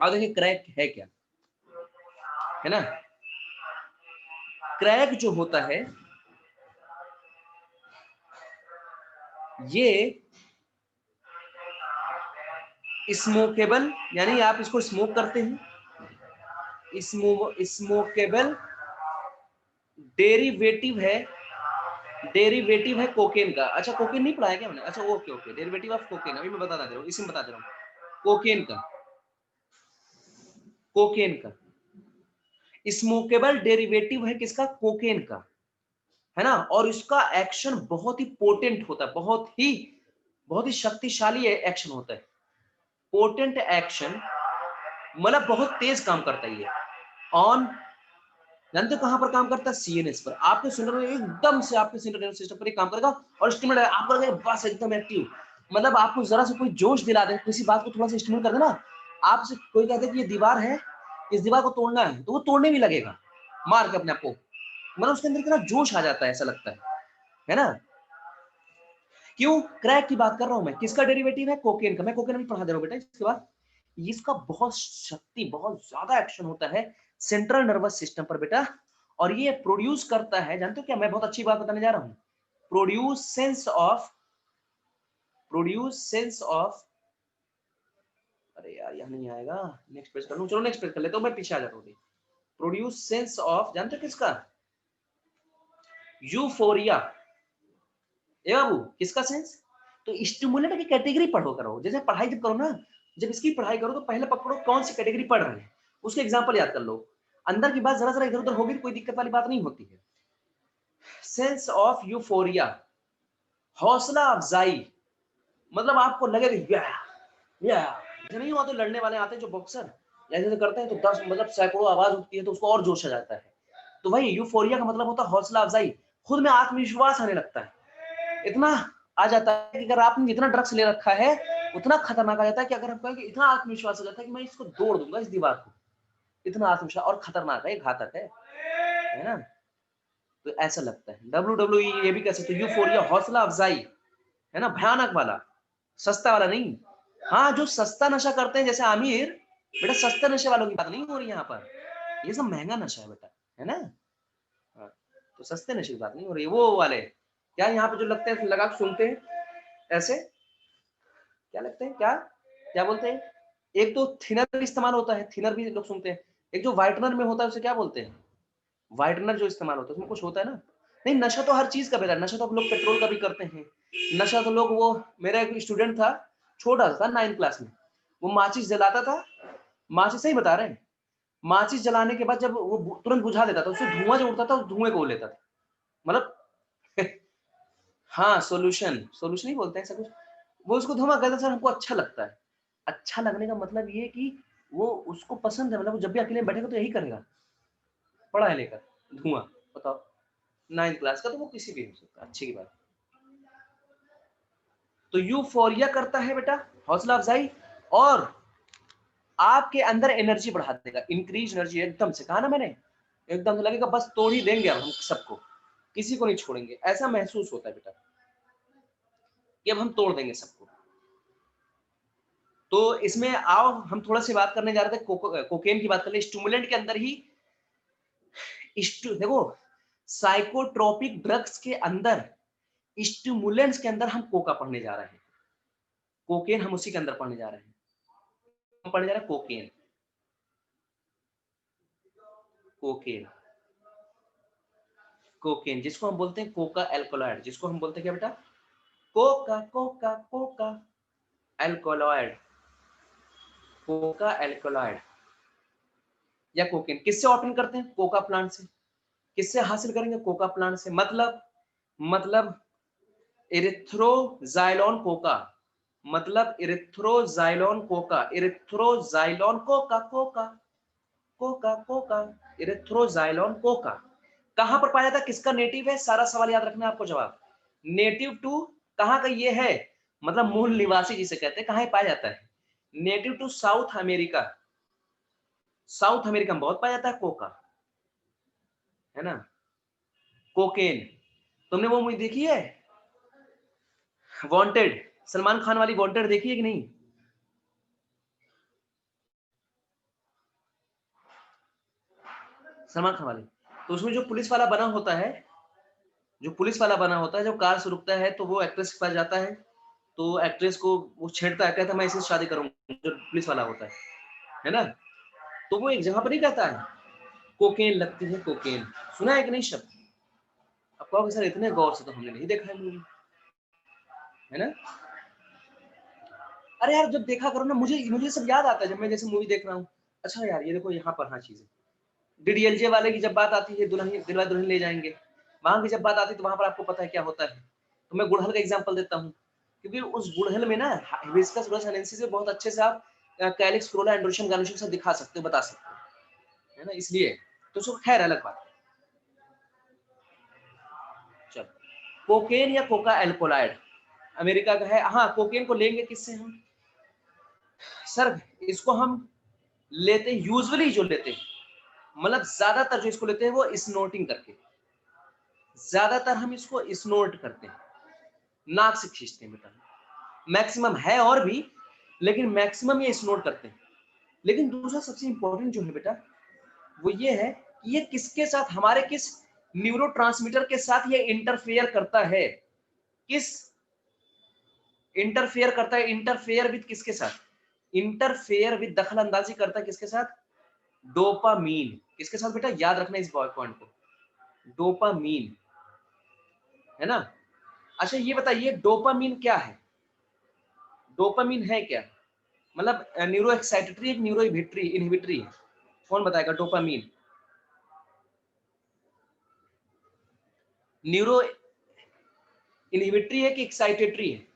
और देखिए क्रैक है क्या, है ना। क्रैक जो होता है ये स्मोकेबल, यानी आप इसको स्मोक करते हैं, स्मोकेबल डेरिवेटिव है, डेरिवेटिव है कोकेन का। अच्छा कोकेन नहीं पढ़ाया क्या मैंने? अच्छा okay okay, derivative of cocaine, अभी मैं बता दे रहा हूँ, इसमें बता दे रहा हूँ। कोकेन का, कोकेन का स्मोकेबल डेरिवेटिव है किसका? कोकेन का, है ना। और इसका एक्शन बहुत ही पोटेंट होता है, बहुत ही शक्तिशाली एक्शन होता है, पोटेंट एक्शन, मतलब बहुत तेज काम करता है ये। ऑन, जानते हो कहां पर काम करता है? सीएनएस पर। आपके सेंट्रल एकदम से आपके सेंट्रल नर्वस सिस्टम पर ही काम करेगा और स्टिमुलेट, आपको लगेगा बस एकदम एक्टिव। मतलब आपको जरा से कोई जोश दिला दे, किसी बात को थोड़ा सा स्टिमुलेट कर देना, आपसे कोई कहते कि ये दीवार है, इस दीवार को तोड़ना है, तो वो तोड़ने भी लगेगा मार के अपने आप को, मतलब उसके अंदर इतना जोश आ जाता है, ऐसा लगता है ना। क्यों? क्रैक की बात कर रहा हूं मैं, किसका डेरिवेटिव है? कोकेन का। मैं कोकेन भी पढ़ा दे रहा हूं बेटा इसके बाद। इसका बहुत शक्ति, बहुत ज्यादा एक्शन होता है सेंट्रल नर्वस सिस्टम पर बेटा, और ये प्रोड्यूस करता है, जानते हो क्या, मैं बहुत अच्छी बात बताने जा रहा हूं, produce sense of, produce sense of, अरे यार यहां नहीं आएगा, नेक्स्ट पेज कर लूं, चलो नेक्स्ट पेज कर लेता हूं, मैं पीछे आ जा रहा हूं। प्रोड्यूस सेंस ऑफ, जानते हो किसका? यूफोरिया। ए बाबू किसका सेंस? तो स्टिमुलेंट की कैटेगरी पढ़ो करो, जैसे पढ़ाई जब करो ना, जब इसकी पढ़ाई करो तो पहले पकड़ो कौन सी कैटेगरी पढ़ रहे हैं, उसके एग्जांपल याद कर लो। अंदर की बात जरा जरा इधर उधर होगी तो कोई दिक्कत वाली बात नहीं होती है। सेंस ऑफ यूफोरिया, हौसला अफजाई, मतलब आपको लगेगा या नहीं हुआ तो लड़ने वाले आते हैं जो बॉक्सर ऐसे करते हैं तो 10 मतलब सैकड़ों आवाज उठती है तो उसको और जोश आ जाता है। तो भाई यूफोरिया का मतलब होता है हौसला अफजाई, खुद में आत्मविश्वास आने लगता है, इतना आ जाता है कि अगर आपने जितना ड्रग्स ले रखा है उतना खतरनाक आ जाता है कि अगर हम कहें कि इतना आत्मविश्वास हो जाता है कि मैं इसको तोड़ दूंगा इस दीवार को, इतना आत्मविश्वास, और खतरनाक है, घातक है ना। तो ऐसा लगता है WWE, ये भी कह सकते हो यूफोरिया, हौसला अफजाई, है ना, भयानक वाला, सस्ता वाला नहीं। हाँ, जो सस्ता नशा करते हैं जैसे आमिर, बेटा सस्ते नशे वालों की बात नहीं हो रही यहाँ पर, ये सब महंगा नशा है बेटा, है ना। हाँ, तो सस्ते नशे की बात नहीं हो रही, वो वाले क्या यहाँ पे जो लगते हैं लगा के सुनते हैं ऐसे, क्या लगते हैं, क्या क्या बोलते हैं, एक तो थिनर इस्तेमाल होता है, थिनर भी लोग सुनते हैं, एक जो व्हाइटनर में होता है उसे क्या बोलते हैं, व्हाइटनर जो इस्तेमाल होता है उसमें कुछ होता है ना। नहीं, नशा तो हर चीज का बेटा, नशा तो हम लोग पेट्रोल का भी करते हैं, नशा तो लोग, वो मेरा एक स्टूडेंट था, छोटा था 9th क्लास में, वो माचिस जलाता था, माचिस सही बता रहे हैं, माचिस जलाने के बाद जब वो तुरंत बुझा देता था, उससे धुआं जो उड़ता था उस धुएं को वो लेता था, मतलब हाँ, सोल्यूशन ही बोलते हैं ऐसा कुछ, वो उसको धुआं कहता, सर हमको अच्छा लगता है। अच्छा लगने का मतलब ये कि वो उसको पसंद है, मतलब वो जब भी अकेले में बैठेगा तो यही करेगा, पढ़ा है लेकर धुआं, बताओ 9th क्लास का, तो वो किसी भी हो सकता है, अच्छी की बात। तो यूफोरिया करता है बेटा, हौसला अफजाई, और आपके अंदर एनर्जी बढ़ा देगा, इंक्रीज एनर्जी, एकदम से कहा ना मैंने, एकदम से लगेगा बस तोड़ ही देंगे अब हम सबको, किसी को नहीं छोड़ेंगे, ऐसा महसूस होता है बेटा कि अब हम तोड़ देंगे सबको। तो इसमें आओ हम थोड़ा सी बात करने जा रहे थे, कोकेन की बात कर ले, स्टिमुलेंट के अंदर ही देखो, साइकोट्रोपिक ड्रग्स के अंदर, स्टिमुलेंट्स के अंदर हम कोका पढ़ने जा रहे हैं, कोकेन हम उसी के अंदर पढ़ने जा रहे हैं, हम पढ़ने जा रहे हैं कोकेन, कोकेन, कोकेन जिसको हम बोलते हैं कोका एल्कोलॉइड, जिसको हम बोलते हैं क्या बेटा, Coca coca Coca alkaloid, Coca alkaloid या कोकेन। किससे ऑप्टेन करते हैं, कोका प्लांट से। किससे हासिल करेंगे, कोका प्लांट से, मतलब इरिथ्रोजाइलोन कोका, मतलब erythroxylon coca, erythroxylon coca, coca coca coca, erythroxylon coca. कहां पर पाया जाता है, किसका नेटिव है, सारा सवाल याद रखना है आपको, जवाब नेटिव टू कहां का ये है, मतलब मूल निवासी जिसे कहते हैं, कहां पाया जाता है, native to South America, South America में बहुत पाया जाता है कोका, है ना। कोकेन, तुमने वो मूवी देखी है वांटेड, सलमान खान वाली वांटेड देखी है कि नहीं, सलमान खान वाली, तो उसमें जो पुलिस वाला बना होता है, जो पुलिस वाला बना होता है, जब कार से रुकता है तो वो एक्ट्रेस के पास जाता है, तो एक्ट्रेस को वो छेड़ता है, कहता है मैं इसे शादी करूंगा, जो पुलिस वाला होता है ना। तो वो एक जगह पर नहीं कहता है कोकेन लगती है, कोकेन, सुना है कि नहीं शब्द, अब कहोगे सर इतने गौर से तो हमने नहीं देखा है मूवी, है ना। अरे यार जब देखा करो ना, मुझे मुझे सब याद आता है जब मैं जैसे मूवी देख रहा हूँ, अच्छा यार ये देखो यहाँ पर, हाँ चीज है, डीडीएलजे वाले की जब बात आती है, दुल्हन दिलवा दुल्हन ले जाएंगे, वहां की जब बात आती है तो वहां पर आपको पता है क्या होता है। तो मैं गुड़हल का एग्जांपल देता हूँ, क्योंकि उस गुड़हल में ना हिबिस्कस रोसेनसेंसिस से बहुत अच्छे से आप कैलिक्स फ्लोरा एंड्रोशन गार्निशियम से दिखा सकते हो, बता सकते हो, है ना, इसलिए तो उसको खैर अलग बात। चलो, कोकेन या कोका एल्कोलाइड अमेरिका का है, हाँ कोकेन को लेंगे किससे हम, सर इसको हम लेते हैं यूजुअली, जो लेते हैं मतलब ज्यादातर जो इसको लेते हैं वो स्नोटिंग करके, ज्यादातर हम इसको स्नोट करते हैं, नाक से खींचते हैं बेटा, मैक्सिमम है और भी, लेकिन मैक्सिमम ये स्नोट करते हैं। लेकिन दूसरा सबसे इंपॉर्टेंट जो है बेटा, वो ये है कि ये किसके साथ, हमारे किस न्यूरोट्रांसमीटर के साथ ये इंटरफेयर करता है, किस इंटरफेयर करता है, इंटरफेयर विद किसके साथ, इंटरफेयर विद दखल अंदाजी करता है किसके साथ, डोपामीन, किसके साथ बेटा, याद रखना इस पॉइंट को, डोपामीन, है ना। अच्छा ये बताइए डोपामीन क्या है, डोपामीन है क्या, मतलब न्यूरो एक्साइटेटरी, एक न्यूरो इनहिबिटरी है, कौन बताएगा डोपामीन, न्यूरो इनहिबिटरी है कि एक्साइटेटरी है,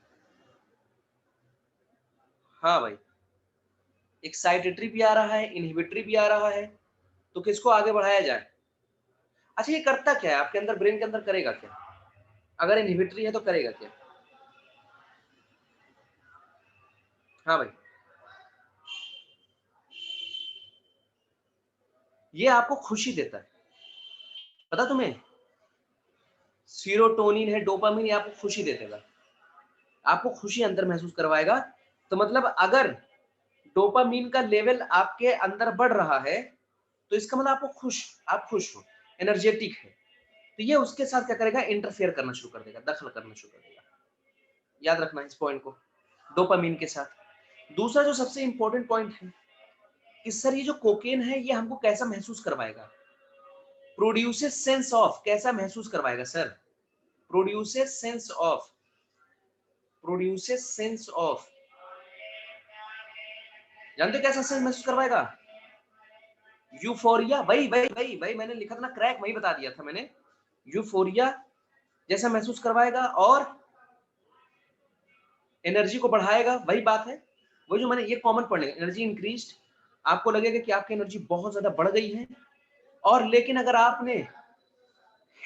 हाँ भाई, एक्साइटेटरी भी आ रहा है, इनहिबिटरी भी आ रहा है, तो किसको आगे बढ़ाया जाए, अच्छा ये करता क्या है आपके अंदर, ब्रेन के अंदर करेगा क्या? अगर इनहिबिटरी है तो करेगा क्या? हाँ भाई, ये आपको खुशी देता है, पता तुम्हें? सीरोटोनिन है, डोपामिन, ये आपको खुशी दे देगा, आपको खुशी अंदर महसूस करवाएगा। तो मतलब अगर डोपामिन का लेवल आपके अंदर बढ़ रहा है तो इसका मतलब आप खुश हो, एनर्जेटिक है। तो ये उसके साथ क्या करेगा, इंटरफेयर करना शुरू कर देगा, दखल करना शुरू कर देगा। याद रखना इस पॉइंट को, डोपामिन के साथ। दूसरा जो सबसे इंपॉर्टेंट पॉइंट है कि सर ये जो कोकेन है ये हमको कैसा महसूस करवाएगा? प्रोड्यूसेस सेंस ऑफ, कैसा महसूस करवाएगा sir? Produces sense of, produces sense of, जानते हो कैसा सेंस महसूस करवाएगा? यूफोरिया, वही वही वही वही मैंने लिखा था ना, क्रैक वही बता दिया था मैंने। यूफोरिया जैसा महसूस करवाएगा और एनर्जी को बढ़ाएगा, वही बात है। वही जो मैंने ये कॉमन पढ़ने, एनर्जी इंक्रीज्ड, आपको लगेगा कि आपकी एनर्जी बहुत ज्यादा बढ़ गई है। और लेकिन अगर आपने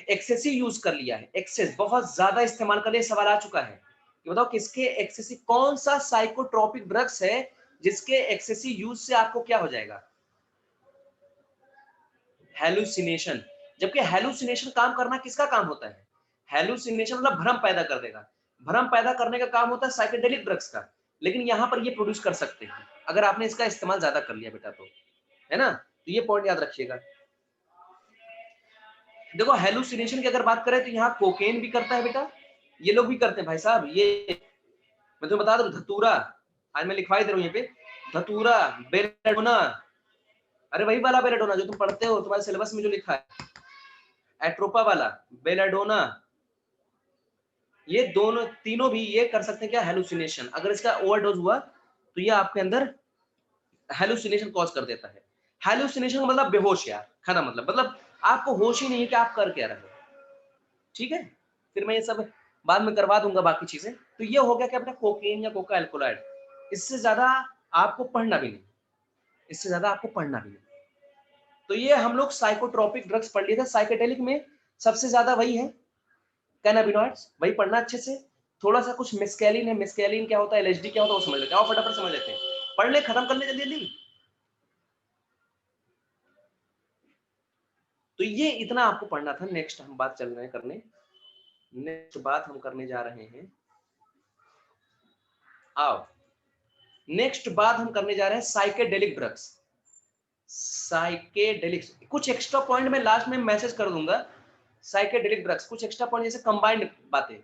एक्सेसिव यूज कर लिया है, एक्सेस बहुत ज्यादा इस्तेमाल कर लिया, सवाल आ चुका है कि बताओ किसके एक्सेसिव, कौन सा साइकोट्रोपिक ड्रग्स है जिसके एक्सेसिव यूज से आपको क्या हो जाएगा? हेलुसिनेशन। जबकि हेलुसिनेशन काम करना किसका काम होता है? हेलुसिनेशन मतलब भ्रम पैदा कर देगा, भ्रम पैदा करने का काम होता है साइकेडेलिक ड्रग्स का। लेकिन यहाँ पर ये प्रोड्यूस कर सकते हैं अगर आपने इसका इस्तेमाल ज्यादा कर लिया बेटा, तो है ना। तो ये पॉइंट याद रखिएगा। देखो हेलुसिनेशन की अगर बात करें तो यहाँ कोकेन भी करता है बेटा, ये लोग भी करते हैं भाई साहब। ये मैं तुम्हें बता दूं, धतूरा, आज मैं लिखवाई दे रहा हूँ यहाँ पे, धतूरा, बेलेडोना, अरे वही वाला बेलेडोना जो तुम पढ़ते हो, तुम्हारे सिलेबस में जो लिखा है, एट्रोपा वाला बेलाडोना, ये दोनों तीनों भी ये कर सकते हैं क्या, हेलुसिनेशन। अगर इसका ओवरडोज हुआ तो ये आपके अंदर हेलुसिनेशन कॉज कर देता है। हेलुसिनेशन मतलब बेहोश यार, खाना मतलब आपको होश ही नहीं है कि आप कर क्या रहे हो। ठीक है, फिर मैं ये सब बाद में करवा दूंगा बाकी चीजें। तो ये हो गया कि अपना कोकेन या कोका एल्कोलाइड, इससे ज्यादा आपको पढ़ना भी नहीं, इससे ज्यादा आपको पढ़ना भी नहीं। तो ये हम लोग साइकोट्रोपिक ड्रग्स पढ़ लिए थे। साइकेडेलिक में सबसे ज्यादा वही है कैनाबिनॉइड्स, वही पढ़ना अच्छे से। थोड़ा सा कुछ मिस्कैलिन है, मिस्कैलिन क्या होता है, एलएसडी क्या होता है वो समझ लेते हैं, और फटाफट समझ लेते हैं, पढ़ ले, खत्म कर ले जल्दी जल्दी। तो ये इतना आपको पढ़ना था। नेक्स्ट हम बात चल रहे हैं करने, नेक्स्ट बात हम करने जा रहे हैं, आओ नेक्स्ट बात हम करने जा रहे हैं साइकेडेलिक ड्रग्स। साइकेडेलिक्स, कुछ एक्स्ट्रा पॉइंट मैं लास्ट में मैसेज कर दूंगा। साइकेडेलिक ड्रग्स कुछ एक्स्ट्रा पॉइंट, जैसे कंबाइंड बातें,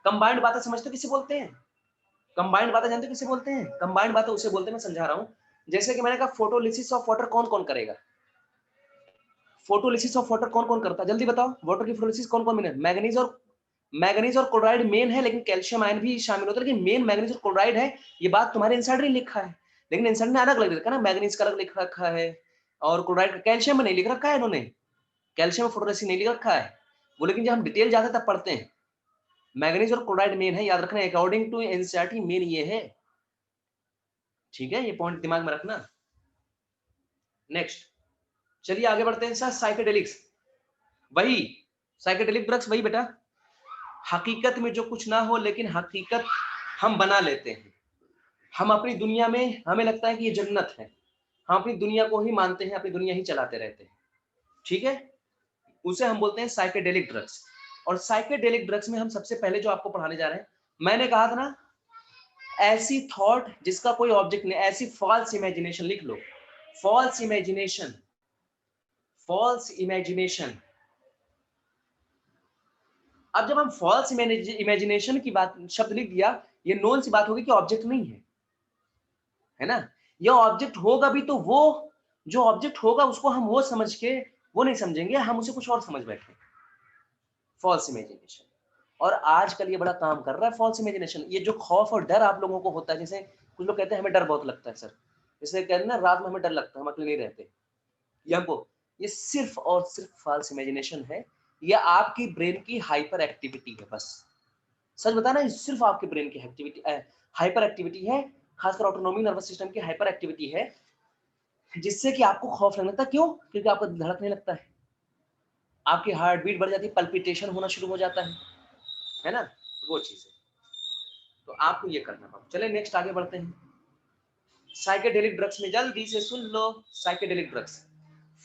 कंबाइंड बातें समझते हो किसे बोलते हैं? कंबाइंड बातें जानते हो किसे बोलते हैं? कंबाइंड बातें उसे बोलते हैं, मैं समझा रहा हूं। जैसे कि मैंने कहा फोटोलिसिस ऑफ वाटर कौन कौन करेगा? फोटोलिसिस ऑफ वाटर कौन कौन करता है, जल्दी बताओ। वाटर की फोटोलिसिस कौन कौन? मैग्नीज और क्लोराइड मेन है, लेकिन कैल्शियम आयन भी शामिल होता है, लेकिन मेन मैग्नीज और क्लोराइड है। ये बात तुम्हारे इंसाइडर ही लिखा है, लेकिन इंसाइडर ने अलग लिख रखा है ना, मैग्नीज का अलग लिख रखा है और क्लोराइड का, कैल्शियम में नहीं लिख रखा है इन्होंने, कैल्शियम फोटोलिसिस नहीं लिख रखा है वो। लेकिन जब हम डिटेल जाते हैं तब पढ़ते हैं, मैग्नीज और क्लोराइड मेन है, याद रखना, अकॉर्डिंग टू एनसीईआरटी मेन ये है। ठीक है, ये पॉइंट दिमाग में रखना। नेक्स्ट चलिए आगे बढ़ते हैं सर। साइकेडेलिक्स, वही साइकेडेलिक ड्रग्स वही बेटा, हकीकत में जो कुछ ना हो लेकिन हकीकत हम बना लेते हैं। हम अपनी दुनिया में, हमें लगता है कि ये जन्नत है, हम अपनी दुनिया को ही मानते हैं, अपनी दुनिया ही चलाते रहते हैं। ठीक है, उसे हम बोलते हैं साइकेडेलिक ड्रग्स। और साइकेडेलिक ड्रग्स में हम सबसे पहले जो आपको पढ़ाने जा रहे हैं, मैंने कहा था ना, ऐसी थॉट जिसका कोई ऑब्जेक्ट नहीं, ऐसी फॉल्स इमेजिनेशन, लिख लो, फॉल्स इमेजिनेशन, फॉल्स इमेजिनेशन। अब जब हम फॉल्स इमेजिनेशन की बात, शब्द लिख दिया, ये नोन सी बात होगी कि ऑब्जेक्ट नहीं है ना। ये ऑब्जेक्ट होगा भी तो वो जो ऑब्जेक्ट होगा उसको हम वो समझ के वो नहीं समझेंगे, हम उसे कुछ और समझ बैठे, फॉल्स इमेजिनेशन। और आजकल ये बड़ा काम कर रहा है फॉल्स इमेजिनेशन। ये जो खौफ और डर आप लोगों को होता है, जैसे कुछ लोग कहते हैं हमें डर बहुत लगता है सर, जैसे कहते हैं ना रात में हमें डर लगता है, हम अकेले नहीं रहते, ये हमको, ये सिर्फ और सिर्फ फॉल्स इमेजिनेशन है। ये आपकी ब्रेन की हाइपर एक्टिविटी है बस। सच बता ना, सिर्फ आपके ब्रेन की एक्टिविटी, हाइपर एक्टिविटी है, खासकर ऑटोनोमिक नर्वस सिस्टम की हाइपर एक्टिविटी है, जिससे कि आपको खौफ लगने लगता है। क्यों? क्योंकि आपका धड़कने लगता है, आपकी हार्ट बीट बढ़ जाती है, पल्पिटेशन होना शुरू हो जाता है ना, वो चीज है। तो आपको ये करना होगा। चले नेक्स्ट आगे बढ़ते हैं। साइकेडेलिक ड्रग्स में जल्दी से सुन लो, psychedelic drugs,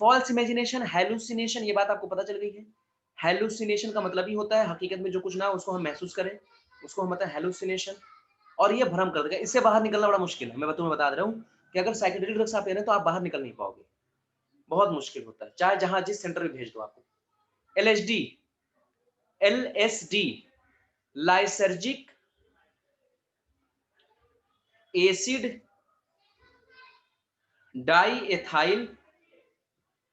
false imagination, hallucination, ये बात आपको पता चल गई है। हेलुसिनेशन का मतलब ही होता है हकीकत में जो कुछ ना हो उसको हम महसूस करें, उसको हम बताएं हेलुसिनेशन। और ये भ्रम कर देगा, इससे बाहर निकलना बड़ा मुश्किल है। मैं तुम्हें बता रहा हूँ कि अगर साइकेडेलिक ड्रग्स आप ले रहे हैं तो आप बाहर निकल नहीं पाओगे, बहुत मुश्किल होता है, चाहे जहां जिस सेंटर में भेज दो आपको। LSD, LSD lysergic acid diethyl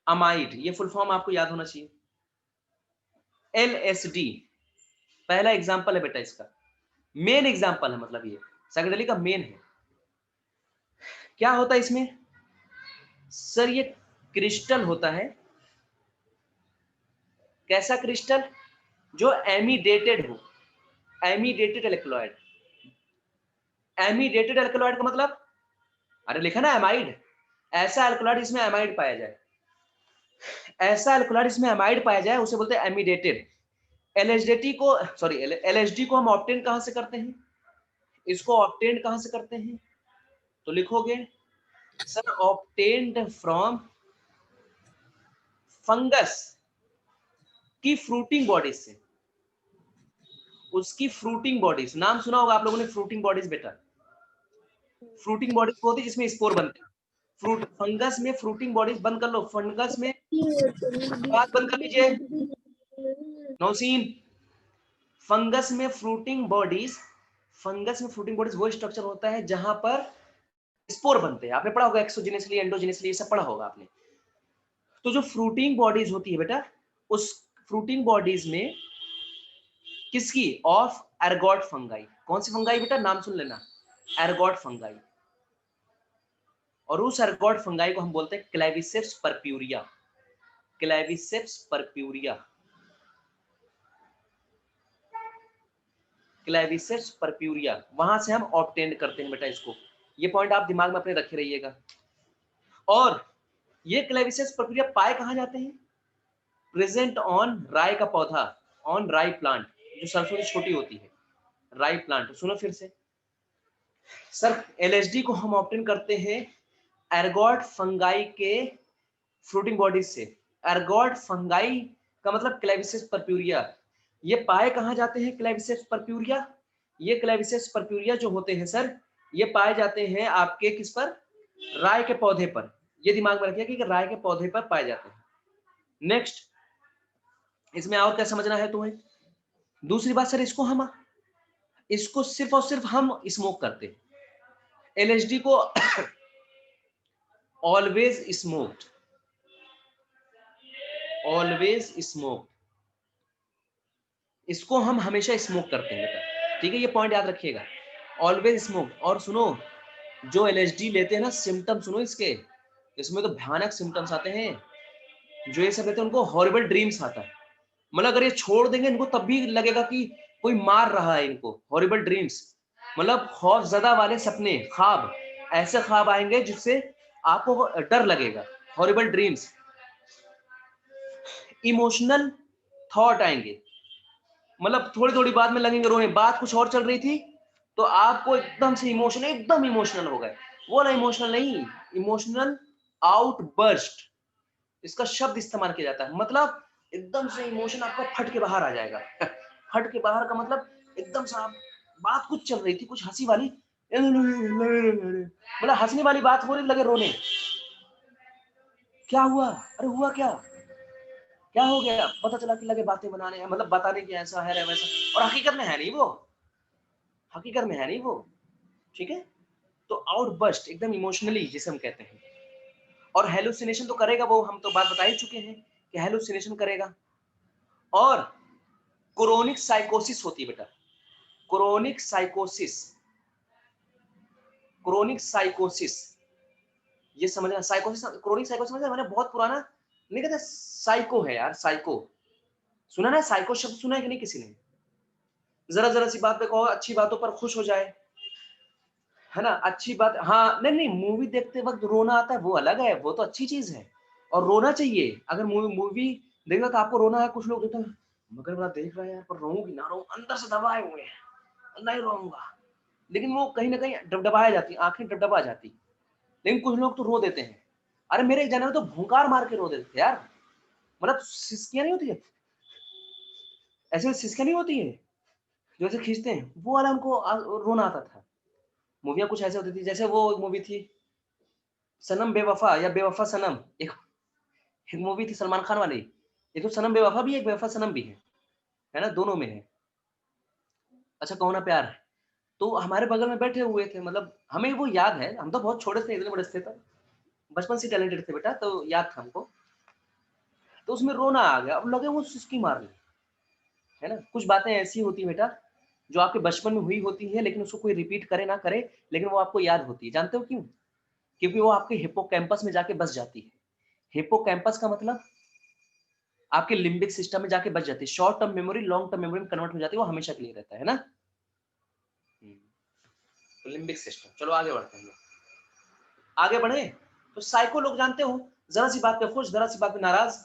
amide, ये फुल फॉर्म आपको याद होना चाहिए। एलएसडी पहला एग्जांपल है बेटा, इसका मेन एग्जांपल है, मतलब ये साइकेडेलिक का मेन है। क्या होता है इसमें सर, ये क्रिस्टल होता है। कैसा क्रिस्टल? जो एमिडेटेड हो, एमिडेटेड एल्कलॉइड। एमिडेटेड एल्कलॉइड का मतलब, अरे लिखा ना एमाइड, ऐसा एल्कलॉइड इसमें एमाइड पाया जाए, ऐसा एल्कलॉइड इसमें एमाइड पाया जाए उसे बोलते हैं एमिडेटेड। एलएसडी को, सॉरी एलएसडी को हम ऑब्टेन कहां से करते हैं, इसको ऑब्टेन कहां से करते हैं, तो लिखोगे सर ऑब्टेन्ड फ्रॉम फंगस की फ्रूटिंग बॉडीज से, उसकी फ्रूटिंग बॉडीज, नाम सुना होगा आप लोगों ने फ्रूटिंग बॉडीज बेटा। फ्रूटिंग बॉडीज वो होती है जिसमें स्पोर बनते हैं। फ्रूट फंगस में फ्रूटिंग बॉडीज, बंद कर लो फंगस में, बात बंद कर लीजिए नौसीन। फंगस में फ्रूटिंग बॉडीज, फंगस में फ्रूटिंग बॉडीज वो स्ट्रक्चर होता है जहां पर स्पोर बनते हैं। आपने पढ़ा होगा एक्सोजेनिसली एंडोजेनिसली, ये सब पढ़ा होगा आपने। तो जो फ्रूटिंग बॉडीज होती है बेटा, उस फ्रूटिंग बॉडीज में किसकी, ऑफ एर्गोट फंगाई। कौन सी फंगाई बेटा, नाम सुन लेना, एर्गोट फंगाई। और उस एर्गोट फंगाई को हम बोलते हैं Claviceps purpurea, Claviceps purpurea, Claviceps purpurea, वहां से हम ऑब्टेन करते हैं बेटा इसको। ये पॉइंट आप दिमाग में अपने रखे रहिएगा। और ये क्लेविसेप्स परप्यूरिया पाए कहां जाते हैं, प्रेजेंट ऑन राई का पौधा, ऑन राई प्लांट, जो सरसों की छोटी होती है, राई प्लांट। सुनो फिर से सर, एलएसडी को हम ऑब्टेन करते हैं एर्गोट फंगाई के फ्रूटिंग बॉडीज से। एर्गोट फंगाई का मतलब क्लेविसेप्स परप्यूरिया। ये पाए कहां जाते हैं क्लेविसेप्स परप्यूरिया, ये क्लेविसेप्स परप्यूरिया जो होते हैं सर, ये पाए जाते हैं आपके किस पर, राय के पौधे पर। ये दिमाग में रखिए कि राय के पौधे पर पाए जाते हैं। नेक्स्ट, इसमें और क्या समझना है तुम्हें? दूसरी बात सर, इसको सिर्फ और सिर्फ हम स्मोक करते हैं। एलएसडी को ऑलवेज स्मोक्ड, ऑलवेज स्मोक्ड, इसको हम हमेशा स्मोक करते हैं बेटा, ठीक है, ये पॉइंट याद रखिएगा, ऑलवेज स्मोक्ड। और सुनो, जो एलएसडी लेते हैं ना, सिम्टम सुनो इसके, इसमें तो भयानक सिम्टम्स आते हैं। जो ये सब लेते हैं उनको हॉरिबल ड्रीम्स आता है, मतलब अगर ये छोड़ देंगे इनको तब भी लगेगा कि कोई मार रहा है इनको। हॉरिबल ड्रीम्स मतलब खौफजदा वाले सपने, ख्वाब, ऐसे ख्वाब आएंगे जिससे आपको डर लगेगा, हॉरिबल ड्रीम्स। इमोशनल थॉट आएंगे, मतलब थोड़ी थोड़ी बात में लगेंगे रोने, बात कुछ और चल रही थी तो आपको एकदम से इमोशनल, एकदम इमोशनल हो गए। वो ना इमोशनल नहीं, इमोशनल आउटबर्स्ट, इसका शब्द इस्तेमाल किया जाता है। मतलब एकदम से इमोशन आपका फट के बाहर आ जाएगा। फट के बाहर का मतलब एकदम से आप, बात कुछ चल रही थी, कुछ हंसी वाली, मतलब हंसने वाली बात हो रही, लगे रोने। क्या हुआ, अरे हुआ क्या, क्या हो गया, पता चला कि लगे बातें बनाने, मतलब बताने की ऐसा है वैसा, और हकीकत में है नहीं वो, हकीकत में है नहीं वो, ठीक है। तो आउटबर्स्ट एकदम इमोशनली जिसे हम कहते हैं। और हेलुसिनेशन तो करेगा वो, हम तो बात बता ही चुके हैं कि हेलुसिनेशन करेगा। और क्रोनिक साइकोसिस होती है बेटा, क्रोनिक साइकोसिस, क्रोनिक साइकोसिस, ये समझना, साइकोसिस, क्रोनिक साइकोसिस मतलब मैंने बहुत पुराना, नहीं कहते साइको है यार, साइको सुना ना, साइको शब्द सुना है कि नहीं किसी ने? जरा जरा सी बात पे कहो अच्छी बातों पर खुश हो जाए, है ना, अच्छी बात, हाँ नहीं नहीं, मूवी देखते वक्त रोना आता है वो अलग है, वो तो अच्छी चीज है और रोना चाहिए। अगर मूवी मूवी देखा तो आपको रोना है, कुछ लोग कहते हैं मगर बड़ा देख रहा है यार, पर रोऊंगी ना रो, अंदर से दबाए हुए हैं, नहीं रोऊंगा, लेकिन वो कहीं ना कहीं डबडबाया जाती, आंखें डबडबा जाती। लेकिन कुछ लोग तो रो देते हैं। अरे मेरे एक जने में तो भूंकार मार के रो देते थे यार, मतलब सिसकियां नहीं होती है, ऐसे सिसकियां नहीं होती है जो ऐसे खींचते हैं, वो वाला उनको रोना आता था। मूवियां कुछ ऐसे होती थी, जैसे वो मूवी थी सनम बेवफा या बेवफा सनम, एक मूवी थी सलमान खान वाली, एक तो सनम बेवफा भी है, एक बेवफा सनम भी है ना, दोनों में है। अच्छा कहो ना प्यार, तो हमारे बगल में बैठे हुए थे, मतलब हमें वो याद है, हम तो बहुत छोटे थे, इतने बड़े थे तब, बचपन से टैलेंटेड थे बेटा, तो याद था हमको। तो उसमें रोना आ गया, अब लगे वो सिसकी मार ली, है ना। कुछ बातें ऐसी होती है बेटा जो आपके बचपन में हुई होती है, लेकिन उसको कोई रिपीट करे ना करे, लेकिन वो आपको याद होती है। जानते हो क्यों? क्योंकि वो आपके हिप्पोकैम्पस में जाके बस जाती है। हिप्पोकैम्पस का मतलब आपके लिम्बिक सिस्टम में जाके बच जाती है। Short term memory long term memory में कन्वर्ट हो जाती है, वो हमेशा के लिए रहता है ना। तो लिम्बिक सिस्टम, चलो आगे बढ़ते हैं। आगे बढ़े तो साइको लोग जानते हो, जरा सी बात पे खुश, जरा सी बात पे नाराज,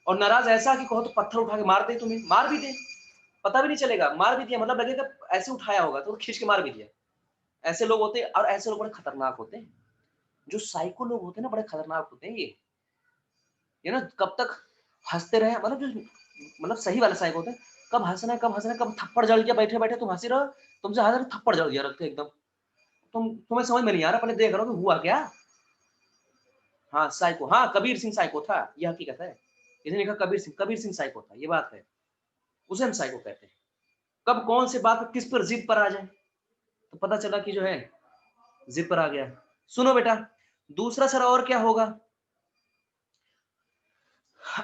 और नाराज ऐसा कि कहो तो पत्थर उठा के मार दे, तुम्हें मार भी दे, पता भी नहीं चलेगा, मार भी दिया, मतलब लगेगा ऐसे उठाया होगा तो खींच के मार भी दिया। ऐसे लोग होते हैं, और ऐसे लोग बड़े खतरनाक होते हैं। जो साइको लोग होते हैं ना, बड़े खतरनाक होते हैं ये ना, कब तक हंसते रहे, मतलब जो मतलब सही वाला साइको होता है, कब हंसना है, कब हंसना है, कब थप्पड़ जड़ गया, बैठे बैठे तुम हंसी रहो, तुमसे हंस थप्पड़ जड़ गया रखते एकदम, तुम्हें समझ में नहीं आ रहा, पहले देख रहा हूँ कि हुआ क्या। हाँ साइको, हाँ कबीर सिंह साइको था, ये हकीकत है। इसने लिखा कबीर सिंह साइको था, ये बात है, उसे हम साइको कहते हैं। कब कौन से बात किस पर जिद पर आ जाए, तो पता चला कि जो है जिद पर आ गया। सुनो बेटा, दूसरा सर और क्या होगा,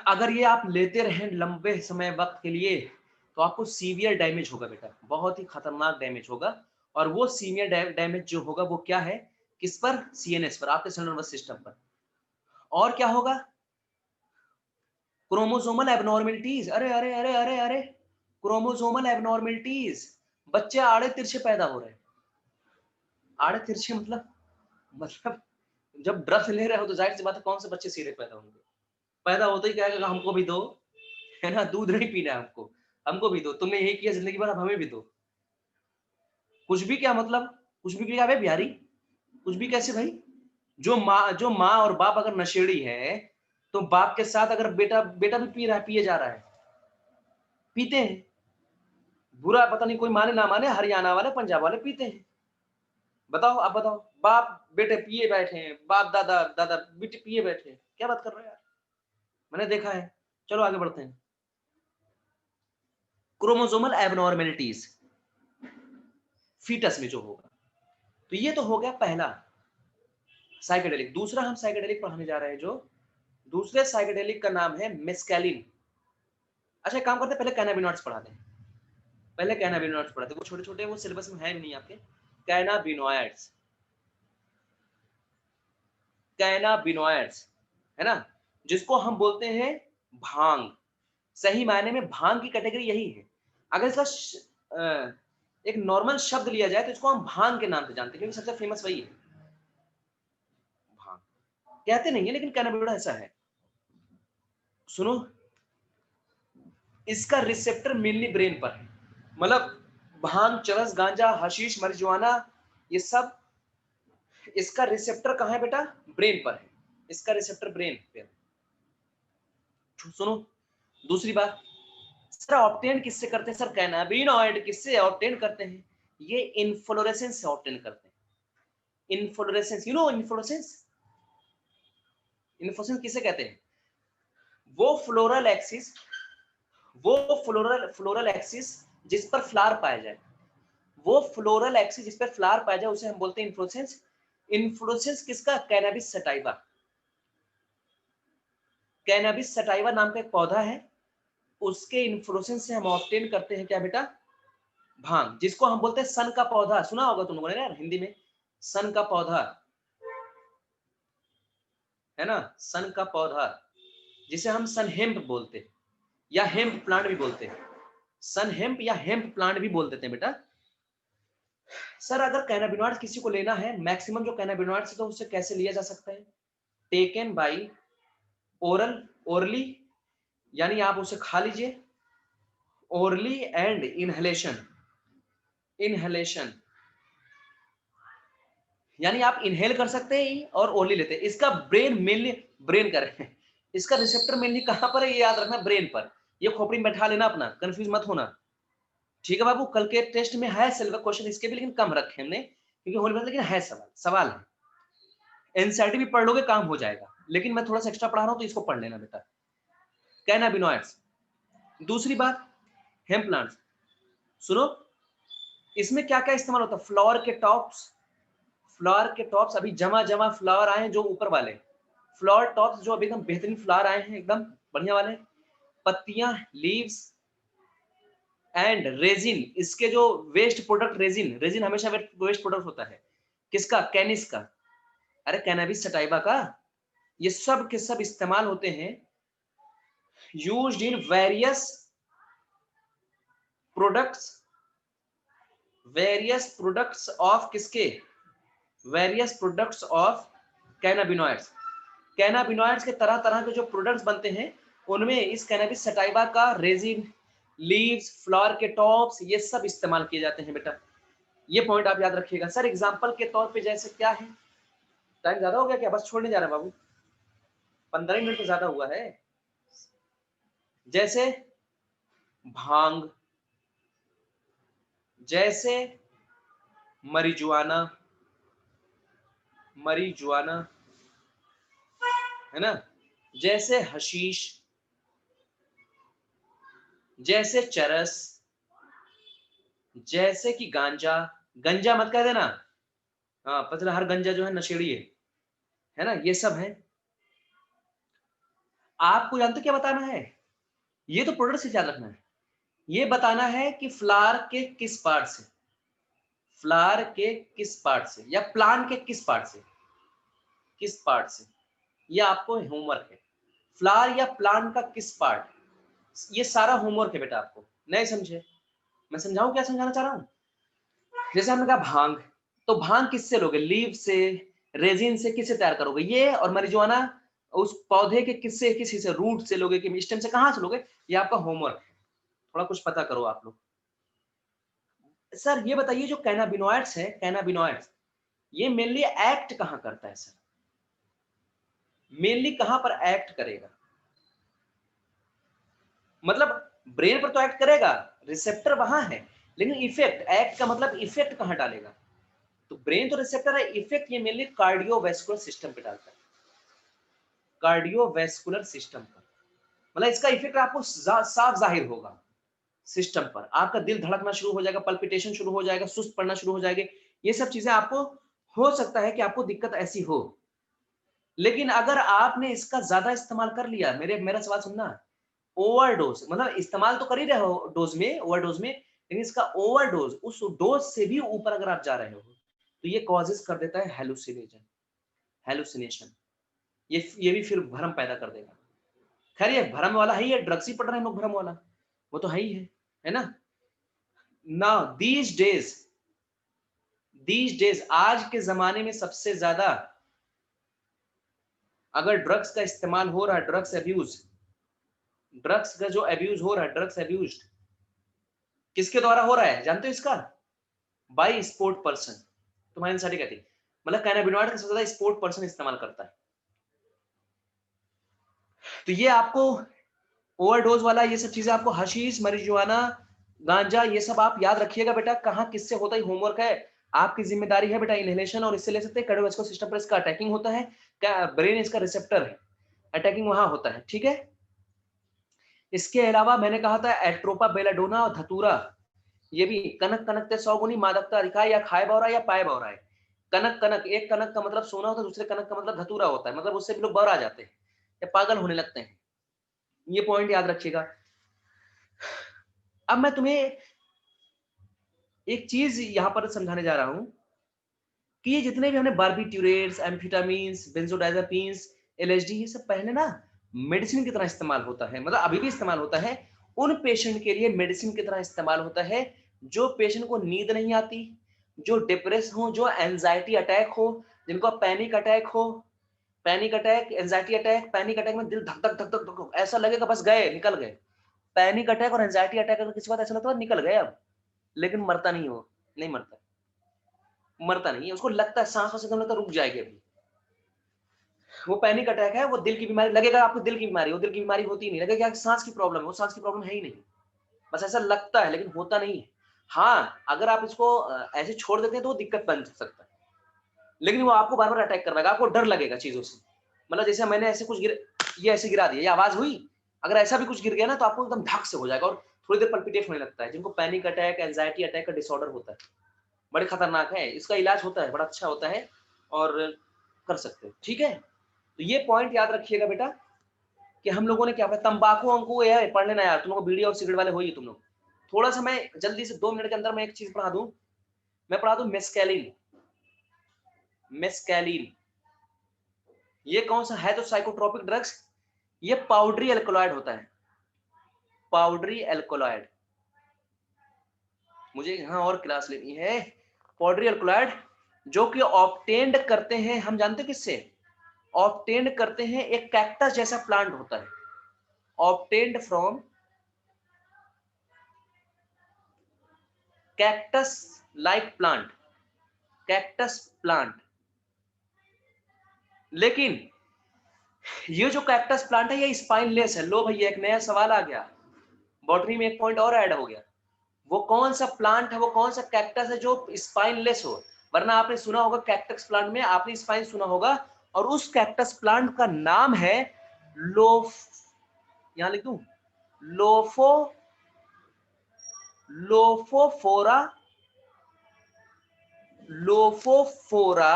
अगर ये आप लेते रहें लंबे समय वक्त के लिए, तो आपको सीवियर डैमेज होगा बेटा, बहुत ही खतरनाक डैमेज होगा। और वो सीवियर डैमेज जो होगा वो क्या है, किस पर, सीएनएस पर, आपके सेंट्रल नर्वस सिस्टम पर। और क्या होगा, क्रोमोसोमल एबनॉर्मेलिटीज, अरे अरे अरे अरे अरे, क्रोमोसोमल एबनॉर्मेलिटीज, बच्चे आड़े तिरछे पैदा हो रहे हैं। आड़े तिरछे मतलब जब ड्रग्स ले रहे हो तो जाहिर सी बात है कौन से बच्चे सीधे पैदा होंगे, पैदा होते ही कहेगा हमको भी दो, है ना, दूध नहीं पीना है हमको, हमको भी दो, तुमने यही किया जिंदगी भर, अब हमें भी दो। कुछ भी क्या मतलब, कुछ भी क्या है बिहारी, कुछ भी कैसे भाई, जो माँ और बाप अगर नशेड़ी है, तो बाप के साथ अगर बेटा बेटा भी पी रहा है, पिए जा रहा है, पीते हैं, बुरा पता नहीं कोई माने ना माने, हरियाणा वाले पंजाब वाले पीते हैं। बताओ, आप बताओ, बाप बेटे पिए बैठे हैं, बाप दादा दादा बेटे पिए बैठे हैं, क्या बात कर रहे हो यार, मैंने देखा है। चलो आगे बढ़ते हैं। क्रोमोसोमल एबनॉर्मेलिटीज फीटस में जो होगा, तो ये तो हो गया पहला साइकेडेलिक। दूसरा हम साइकेडेलिक पढ़ाने जा रहे हैं, जो दूसरे साइकेडेलिक का नाम है मेस्केलिन। अच्छा एक काम करते हैं, पहले कैनाबिनॉइड्स पढ़ा दें, पहले कैनाबिनॉइड्स पढ़ाते हैं, वो छोटे छोटे, वो सिलेबस में है भी नहीं आपके। कैनाबिनॉइड्स, कैनाबिनॉइड्स, है ना, जिसको हम बोलते हैं भांग। सही मायने में भांग की कैटेगरी यही है। अगर इसका एक नॉर्मल शब्द लिया जाए तो इसको हम भांग के नाम से जानते हैं, क्योंकि सबसे फेमस वही है, भांग। कहते नहीं है लेकिन कैनाबिनॉइड ऐसा है। सुनो, इसका रिसेप्टर मेनली ब्रेन पर है, मतलब भांग, चरस, गांजा, हशीश, marijuana, ये सब, इसका रिसेप्टर कहाँ है बेटा, ब्रेन पर है, इसका रिसेप्टर ब्रेन पे। सुनो दूसरी बात, सर ऑब्टेन किससे करते हैं, सर कैनाबिनॉइड किससे ऑब्टेन करते हैं, ये इन्फ्लोरेसेंस से ऑब्टेन करते हैं। Inflorescence, you know inflorescence, inflorescence किसे कहते हैं, वो फ्लोरल एक्सिस, वो फ्लोरल एक्सिस जिस पर फ्लावर पाया जाए, वो फ्लोरल एक्सिस जिस पर फ्लावर पाया जाए उसे हम बोलते हैं इन्फ्लोरेसेंस। इन्फ्लोरेसेंस किसका, कैनबिस सटाइवा, कैनबिस सटाइवा नाम का एक पौधा है, उसके इन्फ्लोरेसेंस से हम ऑब्टेन करते हैं क्या बेटा, भांग, जिसको हम बोलते हैं सन का पौधा। सुना होगा तुम लोगों ने यार हिंदी में, सन का पौधा, है ना, सन का पौधा, जिसे हम सन हेम्प बोलते हैं, या हेम्प प्लांट भी बोलते हैं, सन हेम्प या हेम्प प्लांट भी बोल देते हैं बेटा। सर अगर कैनाबिनॉइड्स किसी को लेना है, मैक्सिमम जो कैनाबिनॉइड्स है तो उससे कैसे लिया जा सकता है, टेकन बाई ओरल, ओरली, यानी आप उसे खा लीजिए, ओरली एंड इनहेलेशन, इनहेलेशन यानी आप इनहेल कर सकते हैं और ओरली लेते हैं। इसका ब्रेन मेनली, ब्रेन कर रहे हैं, इसका रिसेप्टर मेनली कहां पर है ये याद रखना, ब्रेन पर। ये खोपड़ी में बैठा लेना अपना, कंफ्यूज मत होना, ठीक है बाबू। कल के टेस्ट में है सिल्वर क्वेश्चन इसके भी, लेकिन कम रखे हमने क्योंकि होली में, लेकिन है सवाल, सवाल है। एनसीईआरटी भी पढ़ लोगे काम हो जाएगा, लेकिन मैं थोड़ा सा एक्स्ट्रा पढ़ा रहा हूं तो इसको पढ़ लेना बेटा। कैनाबिनॉइड्स। दूसरी बात, हेम्प प्लांट्स। सुनो, इसमें क्या क्या इस्तेमाल होता है? फ्लावर के टॉप्स, फ्लावर के टॉप्स अभी जमा जमा फ्लावर आए हैं जो ऊपर वाले, फ्लावर टॉप्स जो अभी एकदम बेहतरीन फ्लावर आए हैं एकदम बढ़िया वाले, पत्तियां, लीव्स एंड रेजिन, इसके जो वेस्ट प्रोडक्ट, रेजिन, रेजिन हमेशा वेस्ट प्रोडक्ट होता है किसका? कैनिस का, अरे कैनाबिस सटाइवा का। ये सब के सब इस्तेमाल होते हैं, used in various products, various products of किसके? Various products of cannabinoids. Cannabinoids के तरह तरह के जो प्रोडक्ट्स बनते हैं उनमें इस कैनाबिस सटाइवा का रेजिन, लीव्स, फ्लावर के टॉप्स, ये सब इस्तेमाल किए जाते हैं बेटा। ये पॉइंट आप याद रखिएगा। सर एग्जांपल के तौर पे जैसे क्या है, टाइम ज्यादा हो गया क्या? बस छोड़ने जा रहा है बाबू, 15 मिनट तो ज्यादा हुआ है। जैसे भांग, जैसे मरीजुआना, मरीजुआना है ना, जैसे हशीश, जैसे चरस, जैसे कि गांजा, गंजा मत कह देना, हाँ पता चला हर गंजा जो है नशेड़ी है ना, ये सब है। आपको जानते क्या बताना है? ये तो प्रोडक्ट से याद रखना है, ये बताना है कि फ्लावर के किस पार्ट से, फ्लावर के किस पार्ट से, या प्लांट के किस पार्ट से, किस पार्ट से, ये आपको होमवर्क है। फ्लावर या प्लांट का किस पार्ट, ये सारा होमवर्क है बेटा आपको। नहीं समझे? मैं समझाऊं क्या समझाना चाह रहा हूं? जैसे हमने कहा भांग, तो भांग किससे लोगे? लीव से, रेजिन से, किससे तैयार करोगे? ये और marijuana उस पौधे के किससे, किसी से, रूट से लोगे कि स्टेम से, कहां से लोगे? ये आपका होमवर्क है, थोड़ा कुछ पता करो आप लोग। सर ये बताइए जो कैनाबिनॉइड्स है, कैनाबिनॉइड्स ये मेनली एक्ट कहां करता है सर? मेनली कहां पर एक्ट करेगा? मतलब ब्रेन पर तो एक्ट करेगा, रिसेप्टर वहां है, लेकिन इफेक्ट, एक्ट का मतलब इफेक्ट कहां डालेगा? तो ब्रेन तो रिसेप्टर है, इफेक्ट ये मेनली कार्डियोवैस्कुलर सिस्टम पे डालता है, कार्डियोवैस्कुलर सिस्टम पर। मतलब इसका इफेक्ट आपको साफ जाहिर होगा सिस्टम पर, आपका दिल धड़कना शुरू हो जाएगा, पल्पिटेशन शुरू हो जाएगा, सुस्त पड़ना शुरू हो जाएगा, ये सब चीजें आपको हो सकता है कि आपको दिक्कत ऐसी हो। लेकिन अगर आपने इसका ज्यादा इस्तेमाल कर लिया, मेरा सवाल सुनना, ओवरडोज, मतलब इस्तेमाल तो कर ही रहे हो डोज में, ओवरडोज में, लेकिन इसका ओवरडोज, उस डोज से भी ऊपर अगर आप जा रहे हो तो ये कॉजेस कर देता है हेलुसिनेशन, हेलुसिनेशन, ये भी फिर भ्रम पैदा कर देगा। खैर ये भ्रम वाला है ही है, ड्रग्स ही पढ़ रहे हैं लोग भ्रम वाला, वो तो है ही है ना। नाउ दीज डेज आज के जमाने में सबसे ज्यादा अगर ड्रग्स का इस्तेमाल हो रहा है, ड्रग्स अब्यूज, ड्रग्स का जो अब्यूज हो रहा है, ड्रग्स अब्यूज किसके द्वारा हो रहा है जानते हो इसका? By sport person. तुम्हारी आंसर कहती है, मतलब कैनाबिनॉइड का सबसे ज्यादा स्पोर्ट पर्सन इस्तेमाल करता है। तो ये आपको ओवरडोज वाला, ये सब चीजें आपको, हशीश, marijuana, गांजा, ये सब आप याद रखिएगा बेटा, कहाँ किससे होता है, होमवर्क है, आपकी जिम्मेदारी है बेटा। इनहेलेशन और इससे ले सकते हैं, कार्डियोवैस्कुलर सिस्टम पर इसका अटैकिंग होता है, क्या ब्रेन इसका रिसेप्टर है, अटैकिंग वहां होता है, ठीक है। इसके अलावा मैंने कहा था एट्रोपा, बेलाडोना और धतूरा, ये भी कनक कनकते 100 गुनी मादकता अधिकाय, या खाए बौरा या पाए बौरा है। कनक कनक, एक कनक का मतलब सोना होता है, दूसरे कनक का मतलब धतूरा होता है, मतलब उससे भी लोग बौरा जाते हैं या पागल होने लगते हैं, ये पॉइंट याद रखिएगा। अब मैं तुम्हें एक चीज यहां पर समझाने जा रहा हूं कि ये जितने भी हमने बार्बिट्यूरेट्स, एम्फेटामिन्स, बेंजोडाइजापीन्स, एलएसडी, ये सब पहले ना मेडिसिन की तरह इस्तेमाल होता है, मतलब अभी भी इस्तेमाल होता है, उन पेशेंट के लिए मेडिसिन की तरह इस्तेमाल होता है जो पेशेंट को नींद नहीं आती, जो डिप्रेस हो, जो एंजाइटी अटैक हो, जिनको पैनिक अटैक हो, panic attack, anxiety attack, panic attack में दिल धक धक धक धक धक ऐसा लगेगा बस गए, निकल गए। पैनिक अटैक और एंजाइटी अटैक अगर किसी बात ऐसा लगता है निकल गए अब, लेकिन मरता नहीं वो, नहीं मरता, मरता नहीं है, उसको लगता है सांस एकदम लगता रुक जाएगी अभी। वो पैनिक अटैक है, वो दिल की बीमारी लगेगा आपको, दिल की बीमारी, वो दिल की बीमारी होती नहीं, लगेगा कि सांस की प्रॉब्लम है, वो सांस की प्रॉब्लम है ही नहीं, बस ऐसा लगता है लेकिन होता नहीं है। हाँ, अगर आप इसको ऐसे छोड़ देते हैं तो वो दिक्कत बन सकता है, लेकिन वो आपको बार-बार अटैक करवाएगा, आपको डर लगेगा चीज़ों से। मतलब जैसे मैंने ऐसे कुछ ये ऐसे गिरा दिया, ये आवाज़ हुई, अगर ऐसा भी कुछ गिर गया ना तो आपको एकदम धक से हो जाएगा और थोड़ी देर पल्पिटेट होने लगता है, जिनको पैनिक अटैक, एंजाइटी अटैक का डिसऑर्डर होता है। बड़े खतरनाक है, इसका इलाज होता है, बड़ा अच्छा होता है और कर सकते हो, ठीक है? तो ये पॉइंट याद रखिएगा बेटा कि हम लोगों ने क्या पढ़ा, तंबाकू ये पढ़ लेना यार, तुम लोग बीड़ी और सिगरेट वाले हो ही तुम लोग। थोड़ा सा मैं जल्दी से 2 मिनट के अंदर मैं एक चीज़ पढ़ा दूँ, मैं पढ़ा दूँ मेस्केलिन। मेस्केलिन, ये कौन सा है, तो साइकोट्रोपिक ड्रग्स, ये पाउडरी एल्कोलॉइड होता है, पाउडरी एल्कोलॉइड। मुझे यहाँ और क्लास लेनी है। पाउडरी एल्कोलॉइड जो कि ऑब्टेन्ड करते हैं, हम जानते हैं किससे, ऑब्टेन्ड करते हैं, एक कैक्टस जैसा प्लांट होता है, obtained from cactus like plant, cactus plant. लेकिन ये जो कैक्टस प्लांट है ये स्पाइनलेस है। लो भैया, एक नया सवाल आ गया, बॉटनी में एक पॉइंट और ऐड हो गया। वो कौन सा प्लांट है, वो कौन सा कैक्टस है जो स्पाइनलेस हो? वरना आपने सुना होगा कैक्टस प्लांट में आपने स्पाइन सुना होगा, और उस कैक्टस प्लांट का नाम है लोफ, यहां लिख दूं, लोफो, लोफोफोरा, लोफोफोरा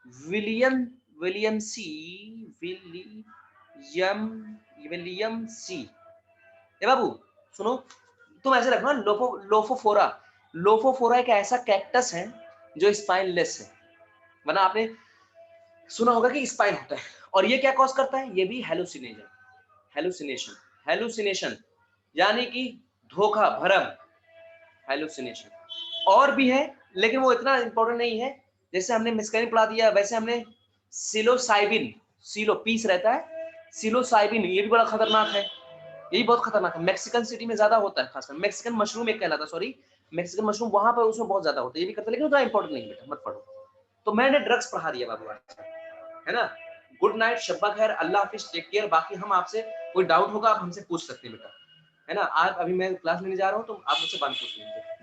विलियम, विलियमसी, विलियम, विलियमसी। ए बाबू सुनो, तुम ऐसे रखना, लोफोफोरा, लोफोफोरा एक ऐसा कैक्टस है जो स्पाइनलेस है, वरना आपने सुना होगा कि स्पाइन होता है। और ये क्या कॉज करता है, ये भी हेलुसिनेशन, हेलुसिनेशन, हेलुसिनेशन यानी कि धोखा भरम, हेलुसिनेशन। और भी है लेकिन वो इतना इंपॉर्टेंट नहीं है, जैसे हमने मिस्कैनिन पढ़ा दिया वैसे हमने सिलोसाइबिन, सिलो पीस रहता है, सिलोसाइबिन ये भी बड़ा खतरनाक है, ये भी बहुत खतरनाक है, मैक्सिकन सिटी में ज्यादा होता है, खासकर मैक्सिकन मशरूम एक कहलाता है, सॉरी मैक्सिकन मशरूम, वहां पर उसमें बहुत ज्यादा होता है, ये भी करता है, लेकिन उतना इंपॉर्टेंट नहीं बेटा, मत पढ़ो। तो मैंने ड्रग्स पढ़ा दिया बाबू आज, है ना। गुड नाइट, शब्बा खैर, अल्लाह हाफिज, टेक केयर। बाकी हम आपसे कोई डाउट होगा आप हमसे पूछ सकते हैं बेटा, है ना। आज अभी मैं क्लास लेने जा रहा हूँ तो आप मुझसे बात पूछ लेंगे।